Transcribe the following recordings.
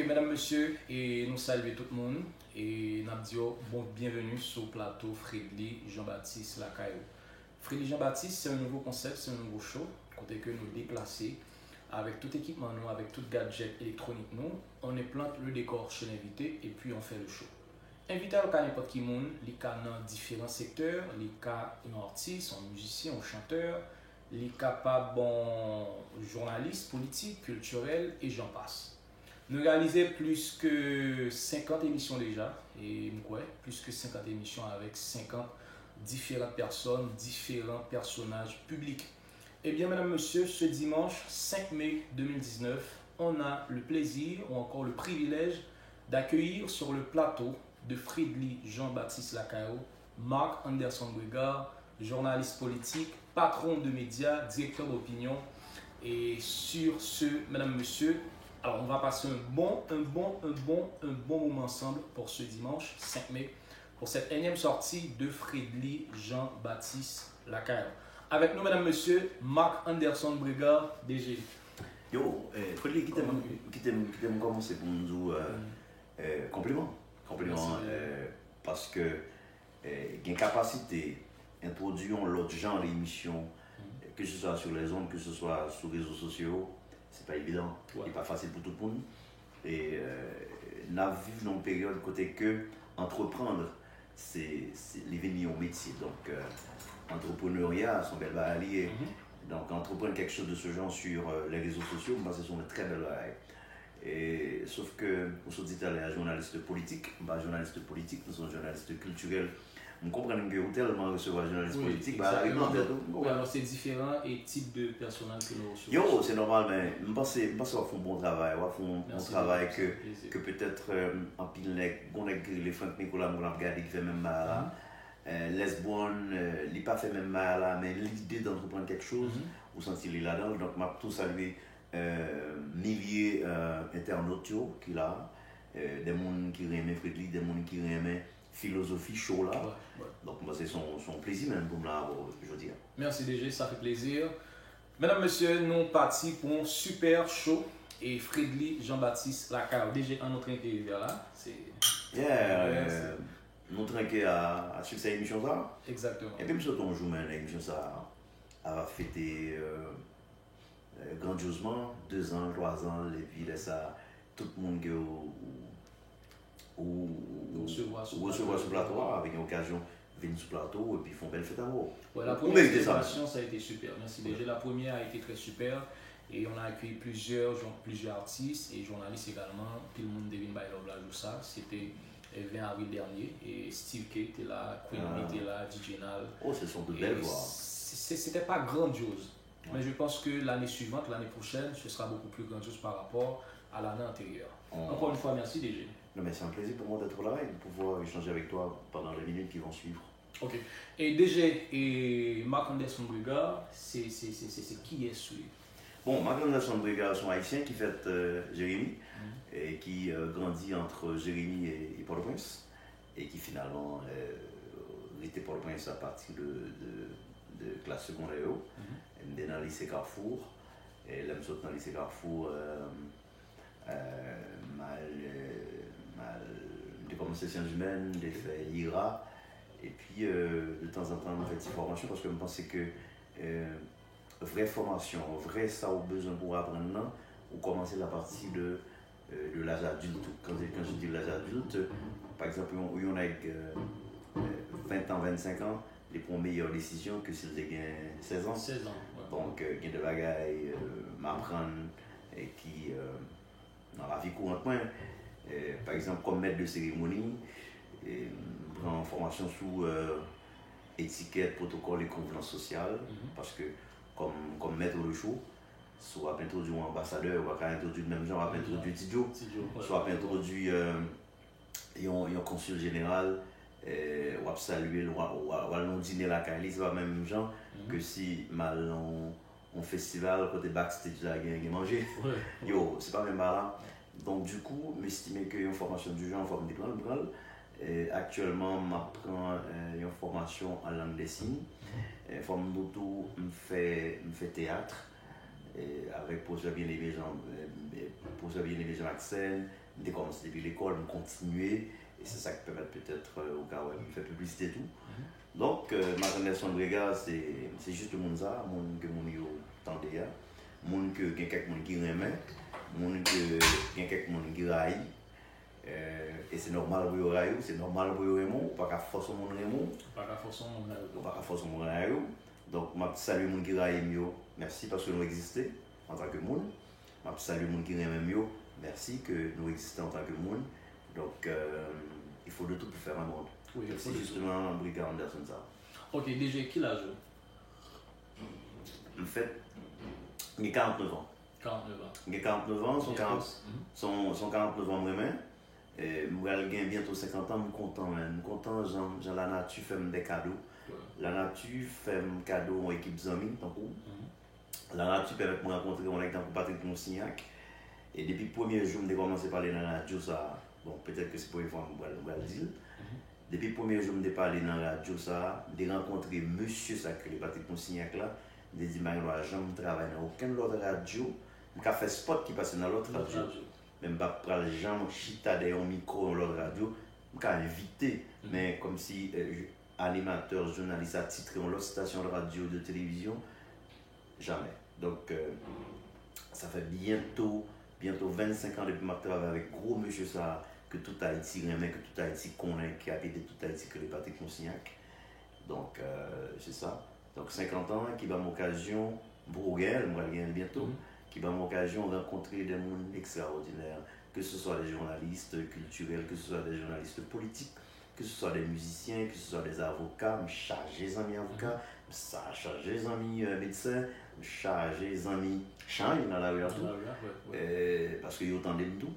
mesdames, messieurs, et nous saluons tout le monde. Et nous disons bienvenue sur le plateau Fredly Jean-Baptiste Lacaille. Fredly Jean-Baptiste, c'est un nouveau concept, c'est un nouveau show. Côté que nous déplacer avec tout équipement, nous, avec tout gadget électronique, nous, on implante le décor chez l'invité et puis on fait le show. Invité à n'importe qui monde, les cas dans différents secteurs, les cas un artiste, un musicien, un chanteur, les capables bon journalistes, politiques, culturels et j'en passe. Nous réalisons plus que 50 émissions déjà, et plus que 50 émissions avec 50 différentes personnes, différents personnages publics. Eh bien, mesdames, messieurs, ce dimanche 5 mai 2019, on a le plaisir ou encore le privilège d'accueillir sur le plateau de Fredly Jean-Baptiste Lacaille, Marc Anderson Brigard, journaliste politique, patron de médias, directeur d'opinion. Et sur ce, mesdames, messieurs, alors on va passer un bon moment ensemble pour ce dimanche 5 mai, pour cette énième sortie de Fredly Jean-Baptiste Lacaille. Avec nous, mesdames, messieurs, Marc Anderson Brigard, DG. Yo, Fredly, qui t'aime commencer pour nous compliment. Parce que il y a une capacité d'introduire l'autre genre d'émission, que ce soit sur les ondes, que ce soit sur les réseaux sociaux, c'est pas évident, c'est pas facile pour tout le monde. Et nous vivons dans une période côté que entreprendre, c'est devenir un métier. Donc, entrepreneuriat, son bel allié. Donc, entreprendre quelque chose de ce genre sur les réseaux sociaux, moi, c'est une très belle variété. Et sauf que, on se dit à journaliste politique, nous sommes journalistes culturels. On comprend que vous tellement recevoir journaliste politique, alors c'est différents et types de personnages que nous recevons. Yo, c'est normal, mais je pense qu'on fait un bon travail. On fait un bon travail que peut-être en pile, les Franck Nicolas, on a regardé qui fait même mal. Lesbonne, il n'a pas fait même mal, mais l'idée d'entreprendre quelque chose, vous sentez là-dedans. Donc, je tout saluer milliers d'internautes qui là, des gens qui aiment Fredly, des gens qui aiment philosophie show là. Donc moi c'est son plaisir même pour moi aujourd'hui. Merci DG, ça fait plaisir. Mesdames, messieurs, nous partons pour un super show et Fredly Jean-Baptiste Lacaille. DG en notre arrivé là, c'est nous trinquer à suivre cette émission ça. Exactement. Et puis nous sommes un jour même l'émission ça a fêté grandiosement 2 ans, 3 ans les villes ça tout le monde ou recevoir sur le plateau avec une occasion de venir sur le plateau et puis font belle fête à vous. Ouais, la première célébration, ça a été super. Merci déjà. La première a été très super et on a accueilli plusieurs artistes et journalistes également. Puis le monde devine by Love la joue ça. C'était le 20 avril dernier et Steve K était là, Queen était là, DJ Nal. Oh, ce sont de belles voix. C'était pas grandiose. Mais je pense que l'année suivante, l'année prochaine, ce sera beaucoup plus grandiose par rapport à l'année antérieure. Encore une fois, merci DG. Non, mais c'est un plaisir pour moi d'être là et de pouvoir échanger avec toi pendant les minutes qui vont suivre. Ok. Et DG et Marc Anderson Brigard, c'est qui est celui? Bon, Marc Anderson Brigard sont haïtiens qui fêtent Jérémy et qui grandit entre Jérémy et Port-au-Prince et qui finalement était Port-au-Prince à partir de classe secondaire. Elle est dans le lycée Carrefour et elle est dans le lycée Carrefour. J'ai commencé sciences humaines, j'ai fait IRA, et puis de temps en temps, on fait des formations parce que je pense que vraie formation, vrai ça au besoin pour apprendre, ou commencer la partie de l'âge adulte. Quand je dis l'âge adulte, par exemple, on a 20 ans, 25 ans, les prend meilleures décisions que s'ils avaient 16 ans. 16 ans, ouais. Donc, il y a des bagailles m'apprendre et qui. Dans la vie courante, par exemple, comme maître de cérémonie, prendre formation sous étiquette, protocole et convenance sociale, parce que comme maître de show, soit introduit un ambassadeur, ou introduit le même genre, introduit Tidjo, soit introduit un consul général, ou saluer, ou allons dîner la Cali, c'est pas le même genre que si mal en festival, côté backstage, là, il y a mangé. Yo, c'est pas même mal. Donc, du coup, m'estimer qu'il y a une formation du genre en forme de plan. Actuellement, j'apprends une formation en langue des signes. Forme d'auto, je fais théâtre. Avec professeur bien-aimé Jean-Maxime, j'ai commencé depuis l'école, je continuer, et c'est ça qui permet peut-être au cas où je fais publicité et tout. Donc, ma relation de regard, c'est juste le monde ça, le monde que mon yo tendait, le monde que quelqu'un qui remet, le monde que quelqu'un qui raille. Et c'est normal pour raille, c'est normal pour Raymond, pas qu'à forcer mon Raymond. Pas qu'à forcer mon Raymond. Pas qu'à forcer mon Raymond. Donc, je salue les gens qui raillent mieux, merci parce que nous existons en tant que monde. Je salue les gens qui remet mieux, merci que nous existons en tant que monde. Donc, il faut de tout pour faire un monde. Oui, c'est justement Brigade Anderson ça. Ok, déjà, qui l'a joué? En fait, il a 49 ans. 49 ans. Il a 49 ans, son 49 ans vraiment. Je vais bientôt 50 ans, je suis content. Je suis content, la nature fait des cadeaux. La nature fait des cadeaux à l'équipe d'amis, tant coup. La nature permet de me rencontrer avec Patrick Monsignac. Et depuis le premier jour, j'ai commencé à parler dans la radio, ça. Bon, peut-être que c'est pour une fois que je vais le dire. Depuis le premier jour, je parlé dans la radio, ça. J'ai rencontré monsieur Sacré, Patrick Monsignac là. J'ai dit, je ne travaille dans aucune autre radio. Je fait spot qui passe dans l'autre radio. Même pas pour les gens chita derrière un micro dans l'autre radio. Je invité, mais comme si animateur, journaliste attitré dans l'autre station de radio, de télévision, jamais. Donc, ça fait bientôt 25 ans depuis que je travaille avec gros monsieur ça, que tout Haïti remet, que tout Haïti connaît, qui a habité tout Haïti, que le Patrick Monsignac. Donc, c'est ça. Donc, 50 ans qui va m'occasion, Bruegel, moi, bientôt, qui va m'occasion de rencontrer des gens extraordinaires, que ce soit des journalistes culturels, que ce soit des journalistes politiques, que ce soit des musiciens, que ce soit des avocats, me charger les amis avocats, me charger les amis médecins, me charger les amis chants dans la rue parce qu'il y a autant de tout,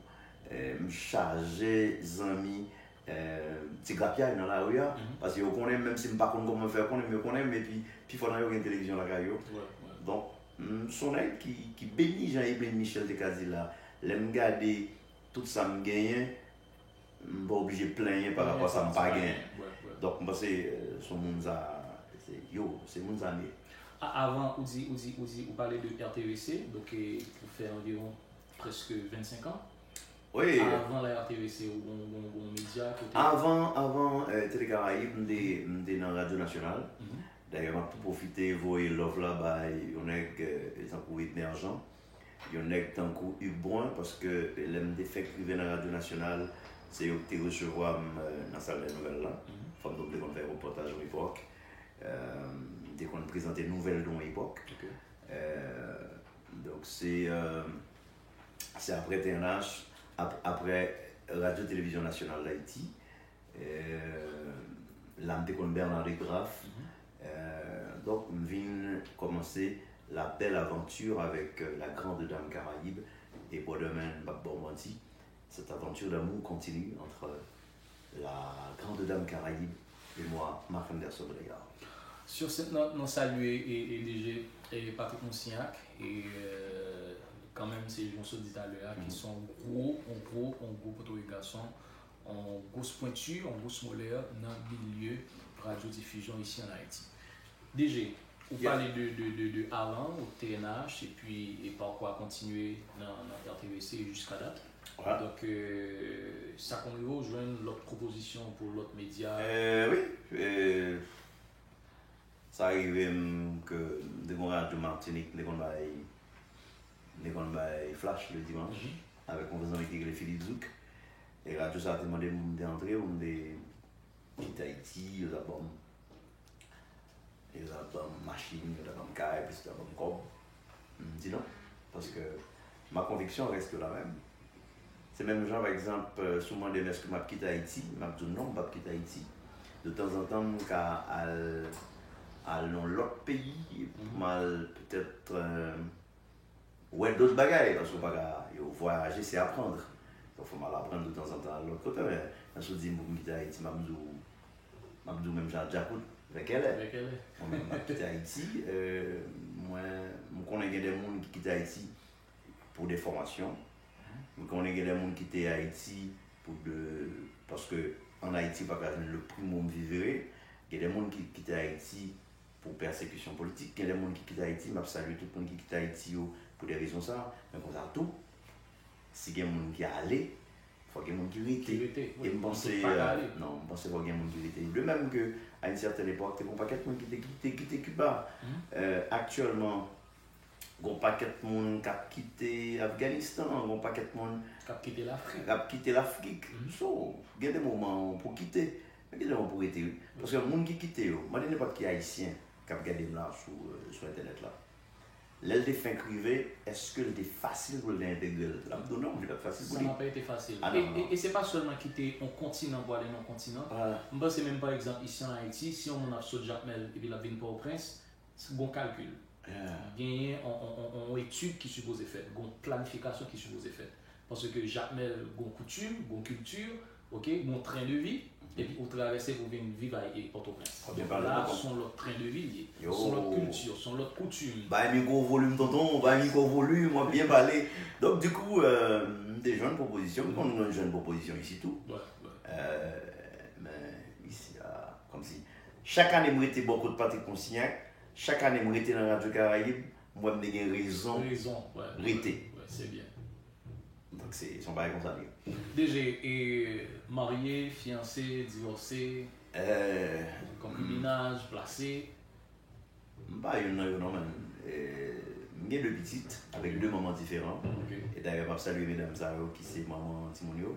me charger les amis petit grapia dans la rue parce que on connaît même si je ne sais pas comment faire, on connaît mais puis il faut avoir une télévision là donc son aide qui bénit Jean-Yves Michel de Kazila, l'aime garder tout ça me gagne, je ne suis pas obligé de plaindre par rapport à ça me pas gagner. Donc c'est son monde c'est mon ami. Avant, vous parlez de RTVC, donc pour faire environ presque 25 ans. Oui. Avant la RTVC, ou média. Avant Télé Caraïbes, j'étais dans la radio nationale. D'ailleurs, je profité de voir Love là-bas, on est tant coup émergent, on est tant coup Hugues Brun, parce que l'MD fait écrire dans la radio nationale, c'est eux qui recevoir dans la salle des nouvelles là. Faut donc qu'on fait un reportage à l'époque. Dès qu'on présentait des nouvelles dans l'époque. Donc c'est après TNH, après Radio-Télévision Nationale d'Haïti, l'âme de Bernard de Graff. Donc, je viens commencer la belle aventure avec la Grande Dame Caraïbe et Bodeman Babombanti. Cette aventure d'amour continue entre la Grande Dame Caraïbe et moi, Marc Anderson Bregard. Sur cette note, nous saluons et Patrick Monsignac et quand même, c'est les gens dit à l'heure qui sont en gros autorisation, en grosse pointure, en grosse molaire dans le milieu radiodiffusion ici en Haïti. DG, vous parlez de avant au TNH et puis et par quoi continuer dans RTVC jusqu'à date. Ouais. Donc, ça qu'on veut rejoindre l'autre proposition pour l'autre média. Oui. Ça arrive que de Radio Martinique, de Flash le dimanche, avec un président qui est Philippe Zouk. Et Radio ça a demandé d'entrer, on de Tahiti, d'abord. Il y a une machine, il y a une caille, puis il y a un corps. Je dis non, parce que ma conviction reste la même. C'est même genre, par exemple, souvent des est-ce que je quitte Haïti, je dis non, je ne vais pas quitter Haïti. De temps en temps, je vais aller dans l'autre pays, peut-être ouais, d'autres bagailles, parce que voyager, c'est apprendre. Il faut mal apprendre de temps en temps à l'autre côté. Mais quand je dis que je quitte Haïti, je dis même Jean-Jacques. Avec elle. Moi-même, je quitte Haïti. Moi, je connais des gens qui quittent Haïti pour des formations. Je connais des gens qui quittent Haïti parce qu'en Haïti, pas le primo vivre. Il y a des gens qui quittent Haïti pour persécution politique. Il y a des gens qui quittent Haïti. Je salue tout le monde qui quitte Haïti pour des raisons ça. Mais comme ça, tout. Si il y a des gens qui sont allés, faut qu'il y ait des gens qui rete. Et Oui. je pense qu'il faut qu'il y ait des gens qui rete. De même qu'à une certaine époque, il y a un paquet de gens qui quitté Cuba. Actuellement, il y a un paquet de gens qui ont quitté l'Afghanistan, il y a un paquet de gens qui ont quitté l'Afrique. Il y a des moments pour quitter, mais il y a des moments pour rester. Parce que les gens qui quittent, moi, je ne sais pas qui est haïtien qui a regardé là sur Internet. Là. L'elle fin privé, est-ce que c'était facile pour l'intégrer? Non, c'est pas facile pour lui. Ça n'a pas été facile. Et c'est pas seulement quitter un continent pour aller dans un continent. Je pense même par exemple ici en Haïti, si on a sauté Jacmel et puis la ville Port-au-Prince, c'est un bon calcul. Il y a une étude qui suppose faire, une planification qui suppose faire. Parce que Jacmel a une coutume, une culture, un train de vie. Et puis, au traverser pour venir vivre à Port-au-Prince. Donc là, sont leur train de vie, sont leur culture, sont leur coutume. Bah, un gros volume, tonton, un gros volume, moi bien parlé. Donc, du coup, des jeunes propositions, on a une jeune proposition ici tout. Mais ici, comme si chaque année, moi, j'étais beaucoup de Patrick Consignac, chaque année, moi, j'étais dans la Radio Caraïbe, moi, j'ai une raison. Ouais, c'est bien. Donc, c'est son bail comme ça. DG, et marié, fiancé, divorcé, concubinage, placé? Bah, non, j'ai deux petites, avec deux mamans différents. Et d'ailleurs, je salue mesdames Zaro, qui c'est maman Timonio.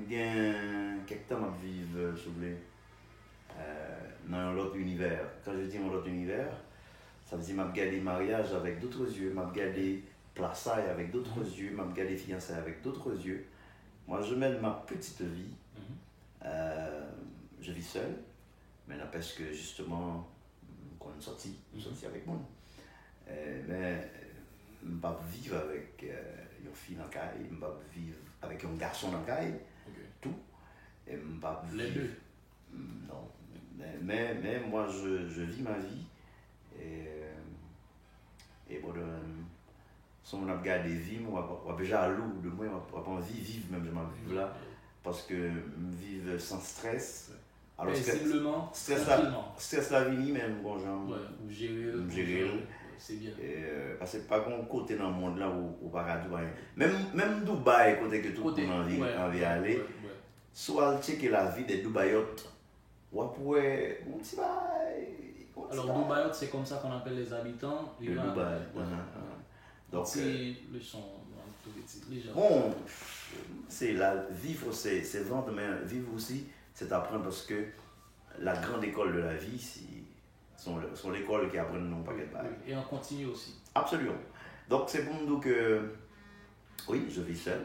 J'ai quelques temps à vivre, s'il vous plaît. Dans l'autre univers. Quand je dis dans l'autre univers, ça veut dire que je regarde les mariages avec d'autres yeux, je regarde les plaçailles avec d'autres yeux, je regarde les fiançailles avec d'autres yeux. Moi, je mène ma petite vie. Je vis seul, mais n'empêche que justement, quand on est sorti avec moi. Mais je ne vais pas vivre avec une fille dans le caille, je ne vais pas vivre avec un garçon dans le caille, tout. Et je pas vivre... Les deux? Non. Mais moi, je vis ma vie. Et bon, si on a regardé vie, moi, je suis jaloux de moi, je n'ai pas envie de vivre, même je m'en vivre là, parce que vivre sans stress. Alors, paisiblement, stress la vie, même, bon, genre. Ouais, ou gérer. C'est bien. Parce que pas qu'on côté dans le monde là où pas Dubaï. Même Dubaï, côté que tout le monde a envie d'aller, soit checker la vie des Dubaïotes. Ouais, un petit bail. Alors, Dubaï, c'est comme ça qu'on appelle les habitants. Le Dubaï. Donc, c'est le son. Bon, c'est la vivre, c'est vendre, mais vivre aussi, c'est apprendre parce que la grande école de la vie, sont l'école qui apprend non pas quelque part. Et on continue aussi. Absolument. Donc, c'est pour nous que, oui, je vis seul,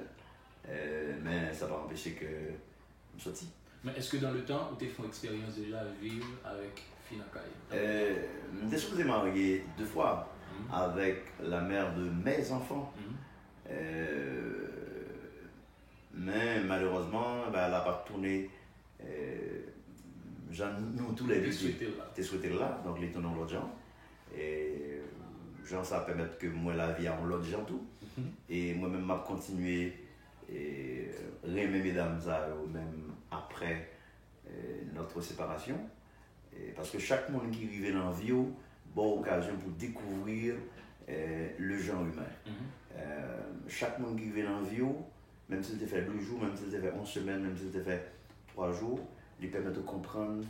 mais ça va empêcher que je sorte. Mais est-ce que dans le temps où tu as fait l'expérience déjà de vivre avec Finakai? Je suis marié 2 fois avec la mère de mes enfants. Mais malheureusement, elle n'a pas tourné. Nous tous les deux, tu souhaité là, donc les tournons l'autre gens. Et Jean, ça permet que moi la vie en l'autre gens tout. Et moi-même, je continué et aimer mesdames même après notre séparation. Parce que chaque monde qui vivait dans la vie, bonne occasion pour découvrir le genre humain. Chaque monde qui vivait dans la vie, même s'il te fait 2 jours, même s'il te fait 11 semaines, même s'il te fait 3 jours, lui permet de comprendre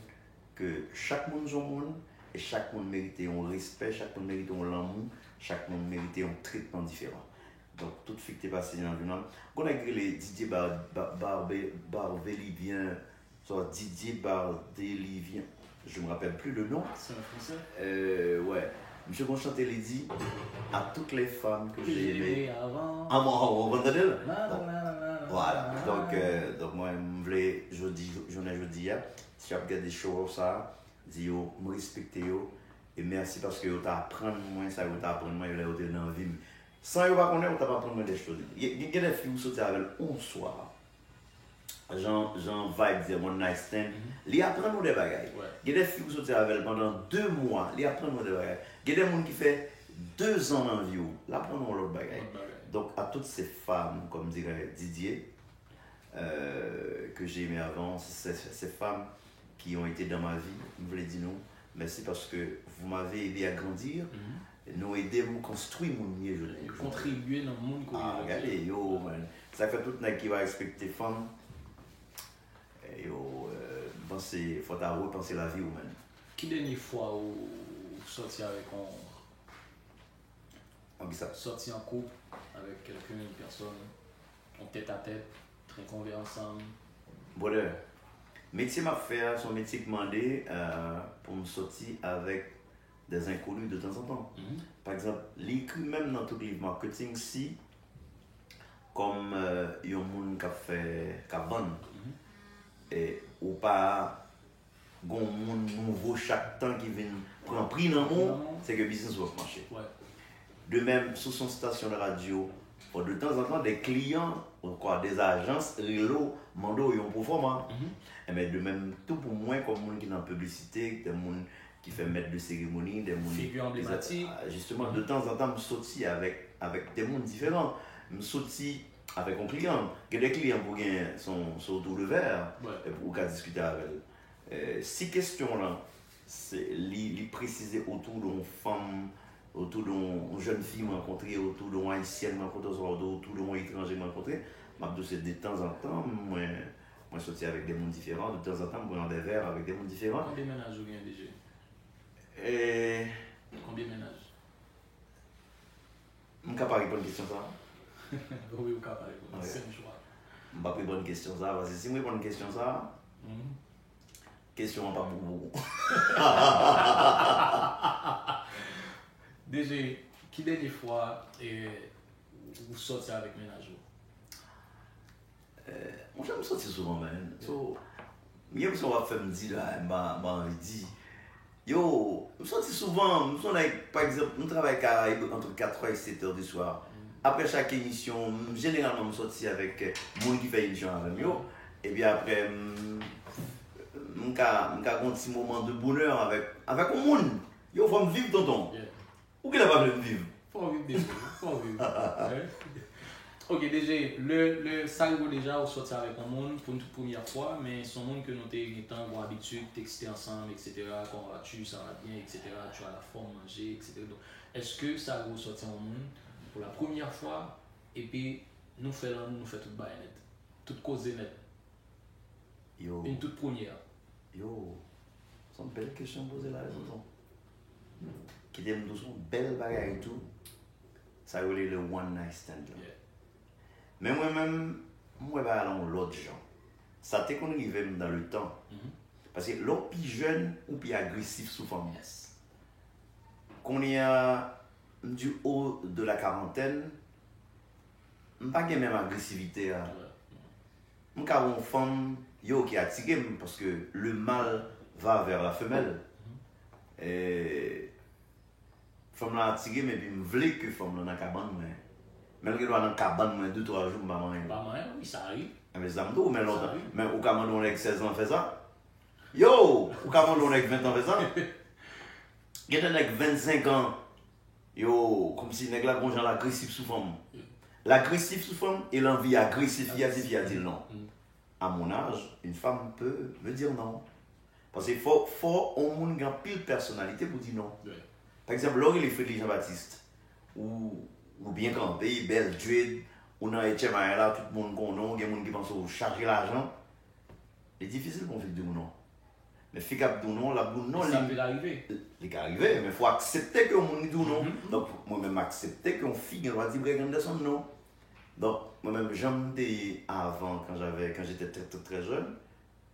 que chaque monde est un monde et chaque monde mérite un respect, chaque monde mérite un l'amour, chaque monde mérite un traitement différent. Donc, toute fille qui est passée dans le monde, on a écrit les Didier Barbelivien, soit Didier Bardelivien, je ne me rappelle plus le nom. C'est un français? Ouais. Monsieur Constantin l'a dit à toutes les femmes que j'ai aimées avant. Ah, bon, vous entendez là? Voilà. Donc, moi, je dis, si tu as regardé des choses, ça, dis, je respecte, et merci parce que tu apprends moins, ça, tu apprends moins, tu es dans la vie. Sans pas connaître, tu apprends moins des choses. Il y a des filles qui sortent avec 11 soirs. Jean vibe dire mon nice stand, ils apprennent des bagages. Il y a des filles qui sortent avec pendant 2 mois, ils apprennent des bagages. Il y a des gens qui font 2 ans dans la vie, ils apprennent l'autre bagage. Donc à toutes ces femmes, comme dirait Didier, que j'ai aimé avant, ces femmes qui ont été dans ma vie, je voulais dire non, merci parce que vous m'avez aidé à grandir, nous aider à construire mon mieux. Contribuer dans le monde. Regardez, yo, man. Ça fait tout le monde qui va respecter les femmes. Yo, il faut repenser la vie, man. Qui dernière fois où sorti avec sorti en couple avec quelqu'un, une personne, en tête à tête, très convié ensemble? Bonheur. Métier m'a fait, son métier demandé pour me sortir avec des inconnus de temps en temps. Par exemple, l'écrit même dans tout livre marketing, si, comme il y a un monde qui a fait, qui a vendu, et ou pas, un monde nouveau chaque temps qui vient prendre prix dans le monde, c'est que le business va marcher. Ouais. De même, sur son station de radio, de temps en temps, des clients, ou quoi, des agences, Relo, Mando, ils ont performant. Mais de même, tout pour moi, comme monde qui est dans la publicité, des gens qui fait maître de cérémonie, des gens figure emblématique. Justement, de temps en temps, je sortis avec des gens différents. Je sortis avec un client. Il y a des clients pour gagner son autour de verre, pour discuter avec eux. Ces questions-là, c'est les préciser autour d'une femme, autour d'une jeune fille rencontrée, autour d'une haïtienne rencontrée, autour d'un étranger rencontré. C'est de temps en temps, moi je sortis avec des mondes différents, de temps en temps, je prends des verres avec des mondes différents. Combien de ménages vous gagnez déjà? Combien de ménages? Je ne peux pas répondre à une question ça. Oui, vous ne pouvez pas répondre. C'est un choix. Je ne peux pas répondre à une question ça, parce que si je réponds à une question ça, question pas beaucoup. Déjà, qui dernière fois vous sortez avec ménage? Moi j'aime sortir souvent, man. Même si on va faire me dire là, yo, je sortis souvent, par exemple, nous travaillons entre 4h et 7h du soir. Après chaque émission, généralement, je sortis avec les gens qui fait émission avec moi. Et puis après, je a un petit moment de bonheur avec un monde. Yo, il faut me vivre, tonton. Ou qu'il n'a pas me vivre? Faut vivre déjà. Faut vivre. Ok, déjà, le sango déjà, vous sortez avec un monde pour une toute première fois, mais son monde que nous avons l'habitude de texter ensemble, etc. Comment vas-tu, ça va bien, etc. Tu as la forme, manger, etc. Donc, est-ce que ça vous sortir un monde pour la première fois et puis nous faisons tout bail net, toute cause net? Yo. Une toute première. Yo, c'est une belle question posée là, tonton. Qui t'aime une belle bagarre et tout, ça relève le one night stand. Yeah. Mais moi-même, je vais aller dans l'autre genre. Ça t'est qu'on arrive dans le temps. Parce que l'autre plus jeune ou plus agressif souvent. Yes. Qu'on y a du haut de la quarantaine, je n'ai pas la même agressivité. Je suis une femme qui est attirée parce que le mâle va vers la femelle. Et la femme est attirée, mais je veux que la femme est dans la cabane. Mais elle est dans la cabane 2-3 jours, maman. Oui, ça arrive. Mais ça me dit, mais au Cameroun, avec 16 ans, fait ça. Yo, au Cameroun, avec 20 ans, fait ça. Il y a des avec 25 ans, yo, comme si les gens sont l'agressif sous forme. L'agressif sous forme et l'envie agressive, il a dit non. À mon âge, une femme peut me dire non. Parce qu'il faut un monde qui a pile personnalité pour dire non. Par exemple, là, il est Frédéric Jean-Baptiste, ou bien campé, belle druide, ou dans les là, tout le monde connaît, il y a des gens qui pensent charger l'argent. C'est difficile pour faire du non. Mais fait qu'à du non, la boule non, ça peut arriver. Il peut arriver, mais il faut accepter que mon dit non. Donc, moi-même, accepter qu'une fille doit dire regarder son non. Donc, moi-même, j'aime avant, quand j'étais très jeune,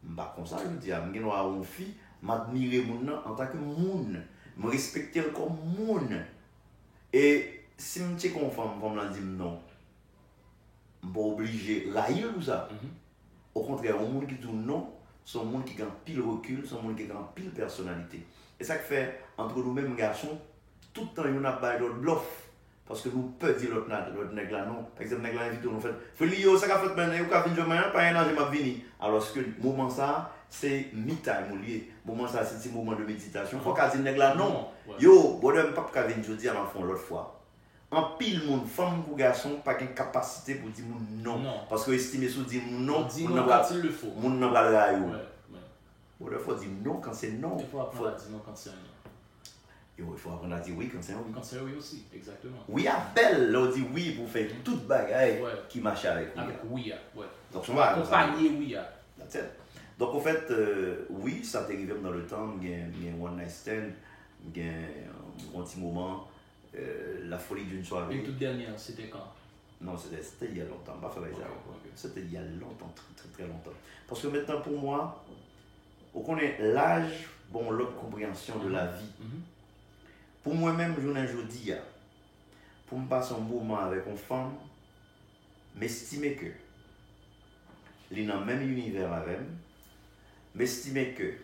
je ne pas comme ça, je me dis, je suis une fille, m'admirer en tant que monde, me respecter comme monde. Et si je suis une femme, je me dis non, je ne suis pas obligé de railler tout ça. Au contraire, un monde qui dit non, c'est un monde qui a pile recul, c'est un monde qui a pile personnalité. Et ça fait, entre nous-mêmes garçons, tout le temps, on a pas d'autres bluff. Parce que nous pouvons dire l'autre nègre là, non. Par exemple, nègre là invite nous fait, Félio, ça qu'a fait maintenant, ou qu'a venir demain, pas un an, je m'ai venu. Alors que le moment ça, c'est me-time lié. Moment ça, c'est un moment de méditation. Faut qu'à dire nègre là, non. Yo, bonhomme, pas qu'à venir jeudi à ma fond l'autre fois. En pile monde, femme ou garçon, pas qu'une capacité pour dire non. Parce que estimer sous dire non, mon quand il le faut. Mon n'a pas le rayon. Ou il faut dire non quand c'est non. Il faut apprendre à dire non quand c'est non. Il faut apprendre à dire oui quand c'est un oui. Quand c'est oui aussi, exactement. Oui à belle, là on dit oui pour faire toute bagaille Ouais. qui marche avec oui. Avec oui, ouais. Donc, on va accompagner oui. That's it. Donc en fait, oui, ça t'est arrivé dans le temps, il y a un one night stand, il y a un petit moment, la folie d'une soirée. Et toute dernière, c'était quand? Non, c'était il y a longtemps, pas faire ça. Okay. C'était il y a longtemps, très longtemps. Parce que maintenant pour moi, on connaît l'âge, bon, l'autre compréhension de la vie. Pour moi-même, je dis, pour me passer un moment avec une femme, m'estimer que, il est dans le même univers avec elle, m'estimer que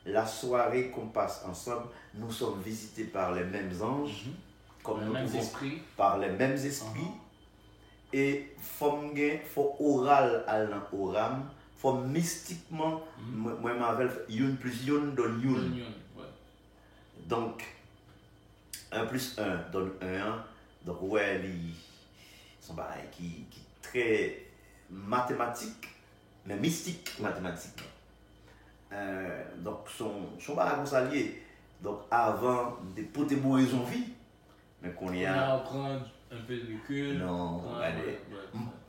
la soirée qu'on passe ensemble, nous sommes visités par les mêmes anges, comme nous pouvons, par les mêmes esprits, et faut oral à l'oram, faut mystiquement, moi m'appelle une plus une donne une. Donc, 1 plus 1 donne 1. Donc, ouais, ils sont pareils, qui très mathématique, mais mystique mathématique. Donc, sont pas comme ça liés. Donc, avant de poter bourrer son vie, mais qu'on y a. On prend un peu de recul. Non,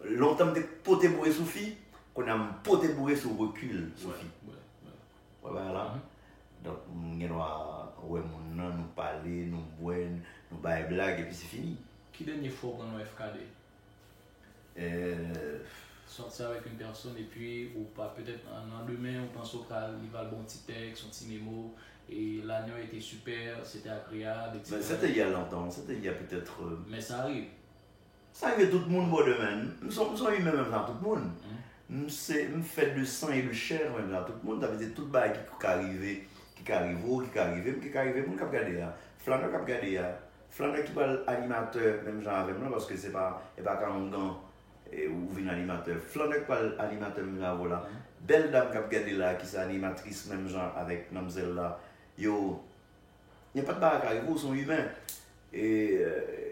longtemps de poter bourrer son fille, qu'on a poter bourrer son recul, Sophie. Voilà. Donc, nous nous parler, nous boire, nous bailler blague et puis c'est fini. Qui dernière fois qu'on a FKD? Sortir avec une personne et puis, ou pas, peut-être un lendemain, on pense au cas, il va le bon petit texte, son petit mémo, et l'année était super, c'était agréable, etc. Mais c'était il y a longtemps, c'était il y a peut-être. Mais ça arrive. Ça arrive tout le monde, bon demain. Nous sommes humains même dans tout le monde. Nous faisons de sang et de chair même dans tout le monde. Ça veut dire tout le monde qui arrive, qui arrive, qui arrive, qui arrive, qui regarde. Flaneur qui regarde. Flaneur qui parle animateur, même genre avec moi, parce que c'est pas quand on gagne. Ou vient animateur. Flaneur qui animateur, même là, voilà. Belle dame qui a regardé là, qui est animatrice, même genre avec Namzel là. Yo, il n'y a pas de barrière, ils sont humains. Et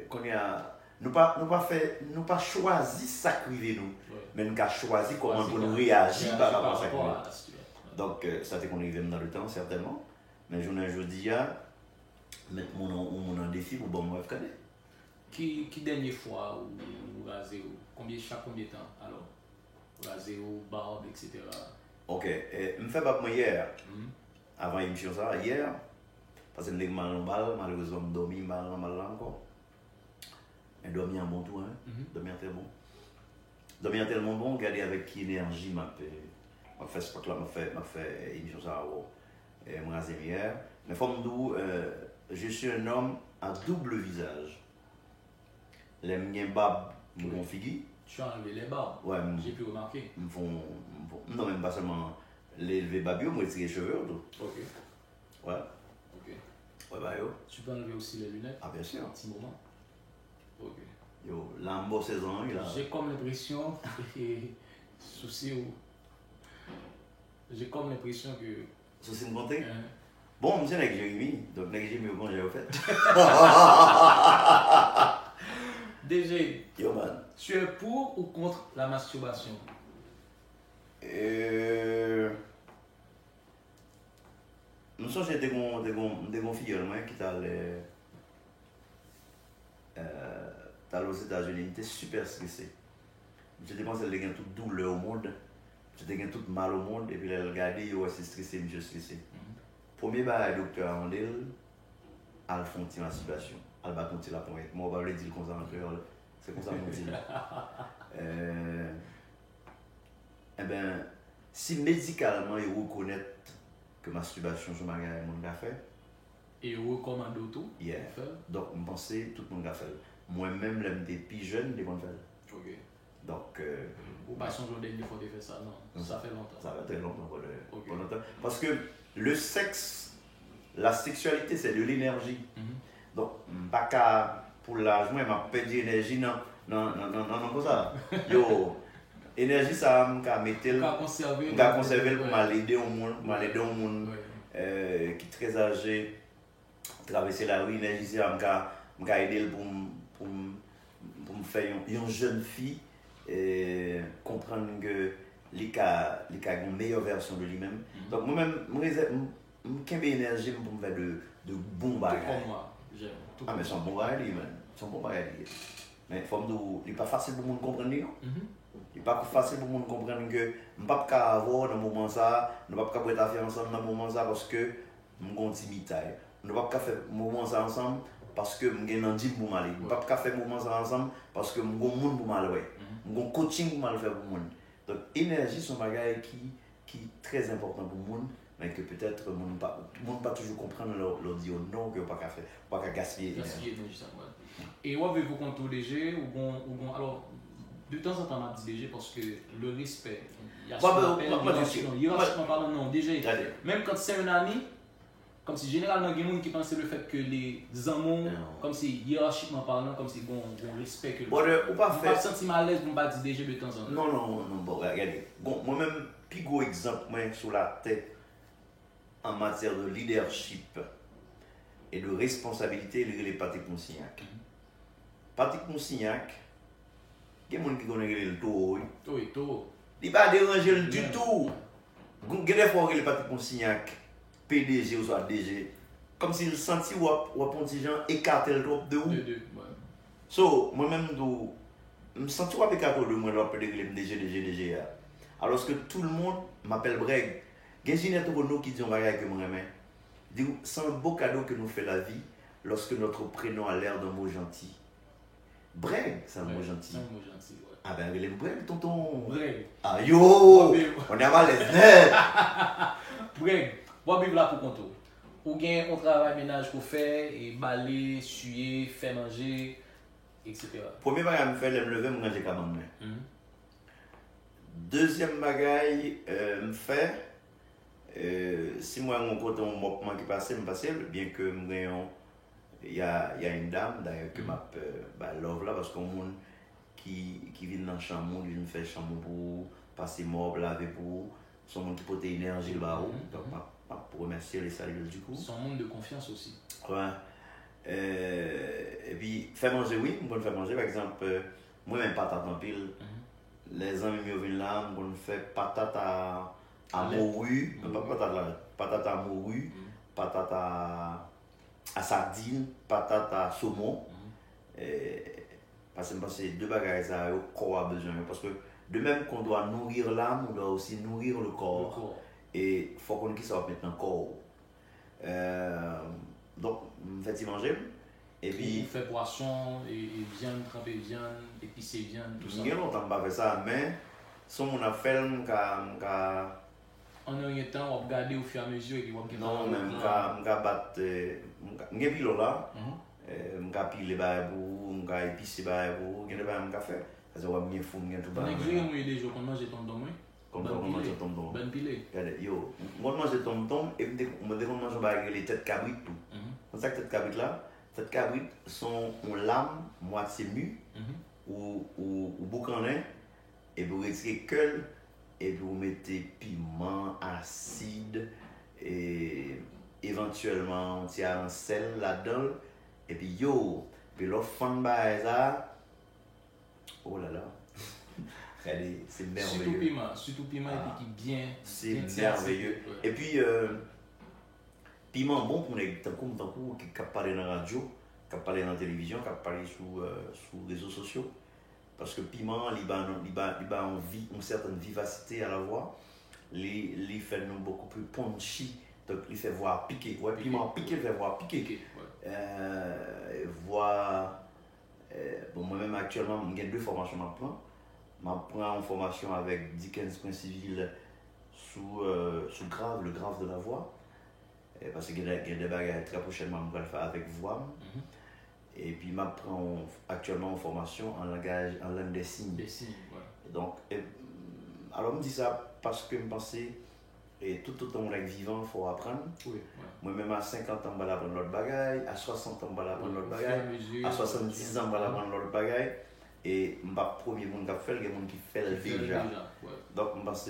qu'on y a. Nous pas choisi sacrifier nous, mais nous avons choisi comment nous réagir par rapport à ça. Donc, ça fait qu'on est dans le temps, certainement. Mais je dis, mettre mon défi pour bon moi FKD. Qui dernière fois ou rasé chaque combien de temps alors rasé ou barbe etc. Ok, je me fais pas moi hier avant l'émission ça hier parce que je suis mal malheureusement je dormi mal encore. Je dormi en bon tout dormi très bon. Dormi tellement bon, regarder avec qui énergie m'a fait spot là m'a fait émission ça moi rasé hier. Mais faut me dire je suis un homme à double visage. Les miens barbes me font figuer. Tu as enlevé les barbes? Ouais. J'ai pu remarquer. Non, même pas seulement l'élever babio, moi tirer les cheveux. Ok. Ouais. Ok. Ouais, bah yo. Tu peux enlever aussi les lunettes? Ah, bien sûr. Un petit moment. Ok. Yo, l'ambo saison, il a. J'ai comme l'impression que. Souci ou. J'ai comme l'impression que. Souci me compter? Bon, monsieur avec Jérémy, donc avec Jérémy, bon, j'ai fait. DG, Yo man. Tu es pour ou contre la masturbation? Nous sommes des bons filles qui t'allent aux États-Unis, ils étaient super stressés. Je pense qu'elle a toute douleur au monde, je a tout mal au monde, et puis elle regarde, elle est stressée, je suis stressé. Premier bar, le docteur Andel, elle fait une masturbation. Elle va continuer la pointe. Moi, on va le dire comme ça en créole. C'est comme ça qu'on dit. Eh bien, si médicalement ils reconnaissent que masturbation c'est un bagage que mon fait. Et ils recommandent tout? Yeah. Donc, je pense que tout le monde a fait. Moi-même, j'aime des plus jeunes, des bonnes faire. Ok. Donc. Ou pas son jour dernier fois de faire ça, non? Ça fait longtemps. Ça fait très longtemps. Okay. Longtemps. Parce que le sexe, la sexualité, c'est de l'énergie. Donc, pas pour l'âge, moi, je n'ai pas d'énergie, non, comme ça. Yo, énergie, ça m'a conserver pour m'aider au monde, qui est très âgé, traverser la rue, énergie, ça m'a aidé pour me faire une jeune fille comprendre que il a une meilleure version de lui-même. Donc, moi-même, je quelle énergie pour me faire de bons Tout bagages. comme moi, j'aime. Ah, mais c'est un bon bagage, man. C'est un bon bagage. Mais il n'est pas facile pour nous comprendre. Il n'est pas facile pour nous comprendre que je ne peux pas avoir dans le moment ça, je ne peux pas faire ensemble dans le moment ça parce que je suis un timide. Je ne peux pas faire le moment ça ensemble parce que je suis un deal pour m'aller. Je ne peux pas faire le moment ça ensemble parce que je suis un monde pour m'aller. Je suis un coaching pour m'aller faire pour le monde. Donc, l'énergie, c'est un bagage qui est très important pour le monde. Mais que peut-être le monde ne pas toujours comprendre leur dire non, que pas faire, pas gaspiller. Gaspiller l'énergie, ouais. Et où avez-vous contrôle léger ou alors de temps en temps on a dit léger parce que le respect, il y a ce qu'on appelle hiérarchiquement parlant, non, déjà, même quand c'est un ami, comme si généralement il y a des gens qui pensent le fait que les amours, comme si hiérarchiquement parlant, comme si bon respect que ou pas faire sentir mal à l'aise pour pas dire léger de temps en temps. Non, bon, regardez, moi-même, plus gros exemple sur la tête en matière de leadership et de responsabilité, il est Patrick Monsignac. Patrick Monsignac, il y a des gens qui connaissent le taux. Oui, taux. Il n'est pas dérangé du tout. Il y a des fois que Patrick Monsignac, PDG ou soit DG, comme s'il sentit ou un petit gens écarté le trop de où. So, moi-même, je me sens trop écarté de moi, je peux DG. Alors que tout le monde m'appelle Breg. Il y a des gens qui disent que moi aime. C'est un beau cadeau que nous fait la vie lorsque notre prénom a l'air d'un mot gentil. Breg, c'est un mot gentil. C'est un mot gentil, ouais. Ah ben, il est Breg, tonton. Breg. Ah yo, on est mal à l'aise. Breg, on vivre là pour contour. Ou bien on travaille ménage pour faire, et balayer, suer, faire manger, etc. Premier bagage que je fais, je me lever, je mange quand même. Deuxième bagage, je fais, si moi mon côté un mouvement qui passe, bien que il y a une dame d'ailleurs que m'a love là parce qu'on monde qui vient dans la chambre, qui vient faire chambre pour passer mort, laver pour son monde qui porte énergie le barreau. Donc pour remercier les saluts du coup. Son monde de confiance aussi. Ouais. Et puis faire manger, oui, on peut faire manger par exemple moi-même patate en pile. Les amis viennent là, on fait patate à morue, patate à morue, patate à sardine, patate à saumon. Parce que c'est deux bagages à corps a besoin. Parce que de même qu'on doit nourrir l'âme, on doit aussi nourrir le corps. Et il faut qu'on ait ça maintenant corps. Donc, on fait manger. Et puis, on fait poisson, et viande, trempée viande, épicée viande, tout ça. Il y a longtemps que je fais ça, mais si on a fait, en un temps, on va regarder au fur et à mesure et on va non, mais je vais battre. Je vais piler là. Je vais piler les bails, je vais épicer les bails, je vais faire. Parce que je vais faire tout ça. Je vais manger des jours qu'on mange ton don. Comme ça, on mange ton don. Ben pilé. Yo, moi, je mange ton don et je mange les têtes cabrites tout. C'est ça que tête cabrite là. Cette cabrite sont en lame, moitié mue, ou boucanin, et vous retirez queue, et vous mettez piment, acide, et éventuellement un sel là-dedans, et puis yo, puis l'autre fan ça, oh là là, regardez, c'est merveilleux. Surtout piment, et puis qui bien. C'est merveilleux. Et puis, piment bon pour les gens qui parlent dans la radio, qui parlent dans la télévision, qui parlent sur les réseaux sociaux. Parce que piment, il a une certaine vivacité à la voix. Il fait nous beaucoup plus punchy. Donc il fait voir piquer. Ouais, piment piqué, il fait voir piquer. Bon, moi-même actuellement, j'ai deux formations à plan. Je prends une formation avec Dickens Point Civil sous le grave de la voix. Parce qu'il y a des bagages très prochainement que je vais faire avec voix. Et puis, je prends actuellement une formation en langue des signes. Donc, alors, je me dis ça parce que je pensais et tout autant que vivant, il faut apprendre. Moi-même, à 50 ans, je vais apprendre l'autre bagaille. À 60 ans, je vais apprendre l'autre bagaille. À 70 ans, je vais apprendre l'autre bagaille. Et je ne suis pas le premier monde qui fait, il y a des gens qui font déjà. Donc, je pense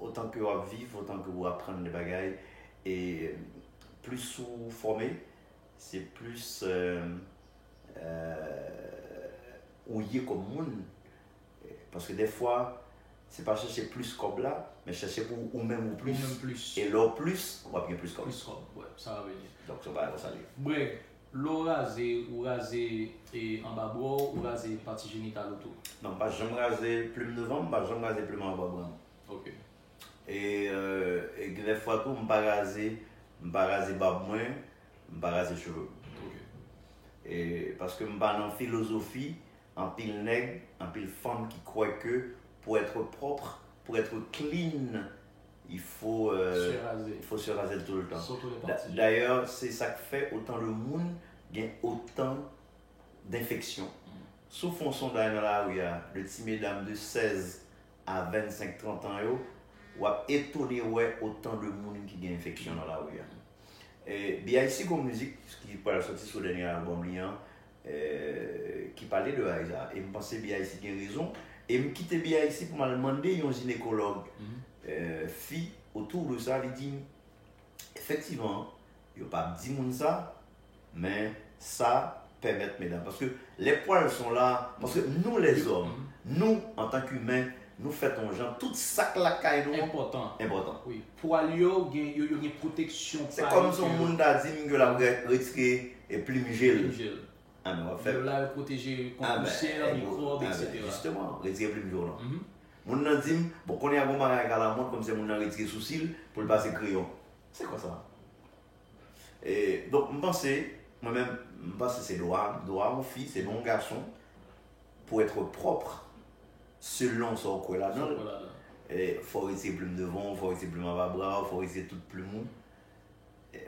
autant que vous vivez, autant que vous apprenez des bagailles. Et plus vous formez, c'est plus ouillé comme monde. Parce que des fois, c'est pas chercher plus comme là, mais chercher pour ou même ou plus. Ou même plus. Et l'or plus, on va bien plus comme. Plus comme, ouais, ça va venir. Donc ça va ça aller. Bref, l'eau rasé ou rasé en bas bras ou rasé partie génitale autour. Non, pas jamais raser plume devant, pas jamais raser plume en bas. Ok. Et des fois tout, je ne pas raser bas moins, je pas raser cheveux. Ok. Et parce que je pas dans philosophie, en pile nègre, en pile femme qui croit que pour être propre, pour être clean, il faut se raser tout le temps. Surtout les parties. D'ailleurs, c'est ça qui fait autant le monde gagne autant d'infections. Sauf un sondage dans la rue, de petites mesdames de 16 à 25-30 ans, ou a étonné ouais, autant de monde qui gagne infection dans la rue. Et bien ici comme musique qui parle sorti sur le dernier album qui parlait de Aïsa et je pensais bien ici qui a raison et me quitter bien ici pour me demander un gynécologue fille autour de ça, il dit effectivement, il n'y a pas dit ça, mais ça permet mesdames parce que les poils sont là parce que nous les hommes, nous en tant qu'humains nous faisons genre tout ça la caille nous important. Oui. Pour aller il y a une protection. C'est comme si on a dit que la retiré et plume gel. Ah mais on va faire la protéger contre poussière, microbes, etc. Justement, retirer plume gel. On a dit bon qu'on est à bon mariage à la montre comme si on a retiré sous cils pour le passer crayon. C'est quoi ça? Et donc je pense moi-même c'est droit aux filles, c'est non garçon pour être propre. Selon ce qu'on a là, il faut retirer plume devant, il faut retirer plume à bras, il faut retirer toute plume.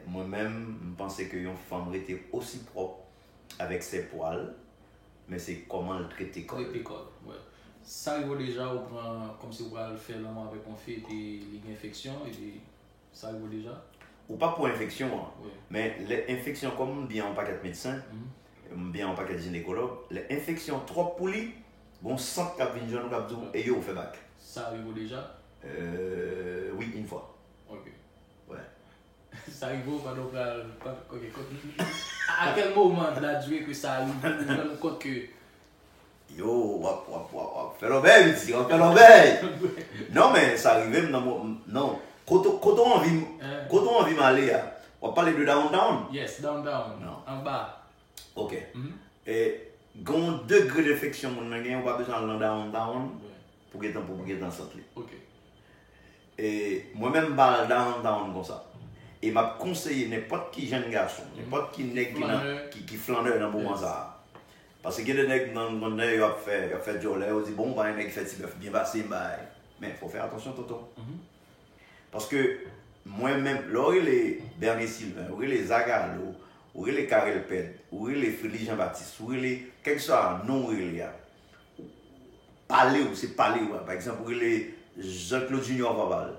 Moi-même, je pensais qu'une femme était aussi propre avec ses poils, mais c'est comment le traiter comme. Ouais. Ça arrive déjà, comme si vous allez faire l'amour avec un fille et une infection, et ça arrive déjà. Ou pas pour infection, oui. Mais les infections, comme bien en paquet de médecins, bien en paquet de gynécologues, les infections trop polies. Bon, sans cap vin jeune cap et yo fait bac. Ça arrive déjà? Oui, une fois. Ok. Ouais. Ça arrive pas donc à quel moment de la durée que ça arrive? Vous vous rendez compte que yo, fais l'obéi ici, on fait l'obéi. Non mais ça arrive même non. Quand on vit m'aller, on parler de downtown. Yes, downtown. Non. En bas. Ok. Et grand degré d'infection, on n'a pas besoin de downtown pour que dans sortir. Ok. Et moi-même, je downtown comme ça. Et m'a conseillé n'importe qui jeune garçon, n'importe qui nègre qui flaneur dans le moment ça. Parce que les nègres dans le nez, ils ont fait du lait, ils disent bon, bah, un nègre fait bien passé, mais il faut faire attention, tonton. Parce que moi-même, là, les derniers Sylvain, les Zagalo, les Karel Ped, les Frédéric Jean-Baptiste, les quel que soit non parler ou c'est parler, par exemple, les Jean-Claude Junior Vaval,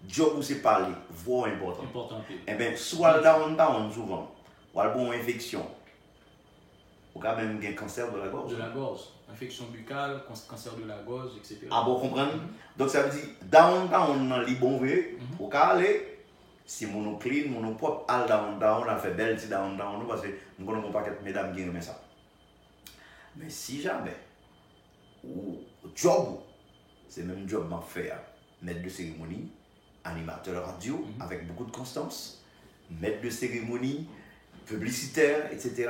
job ou c'est parler, voix important. Eh bien, soit down souvent, ou alors une infection, ou quand même un cancer de la gorge. De la gorge, infection buccale, cancer de la gorge, etc. Ah bon, comprendre? Donc ça veut dire, down, les bons vieux, ou quand aller, si mon clean, mon propre, all down, on fait belle down, parce que nous connaissons pas quelques mesdames qui aiment ça. Mais si jamais, ou job, c'est même job m'a fait, maître de cérémonie, animateur radio, avec beaucoup de constance, maître de cérémonie, publicitaire, etc.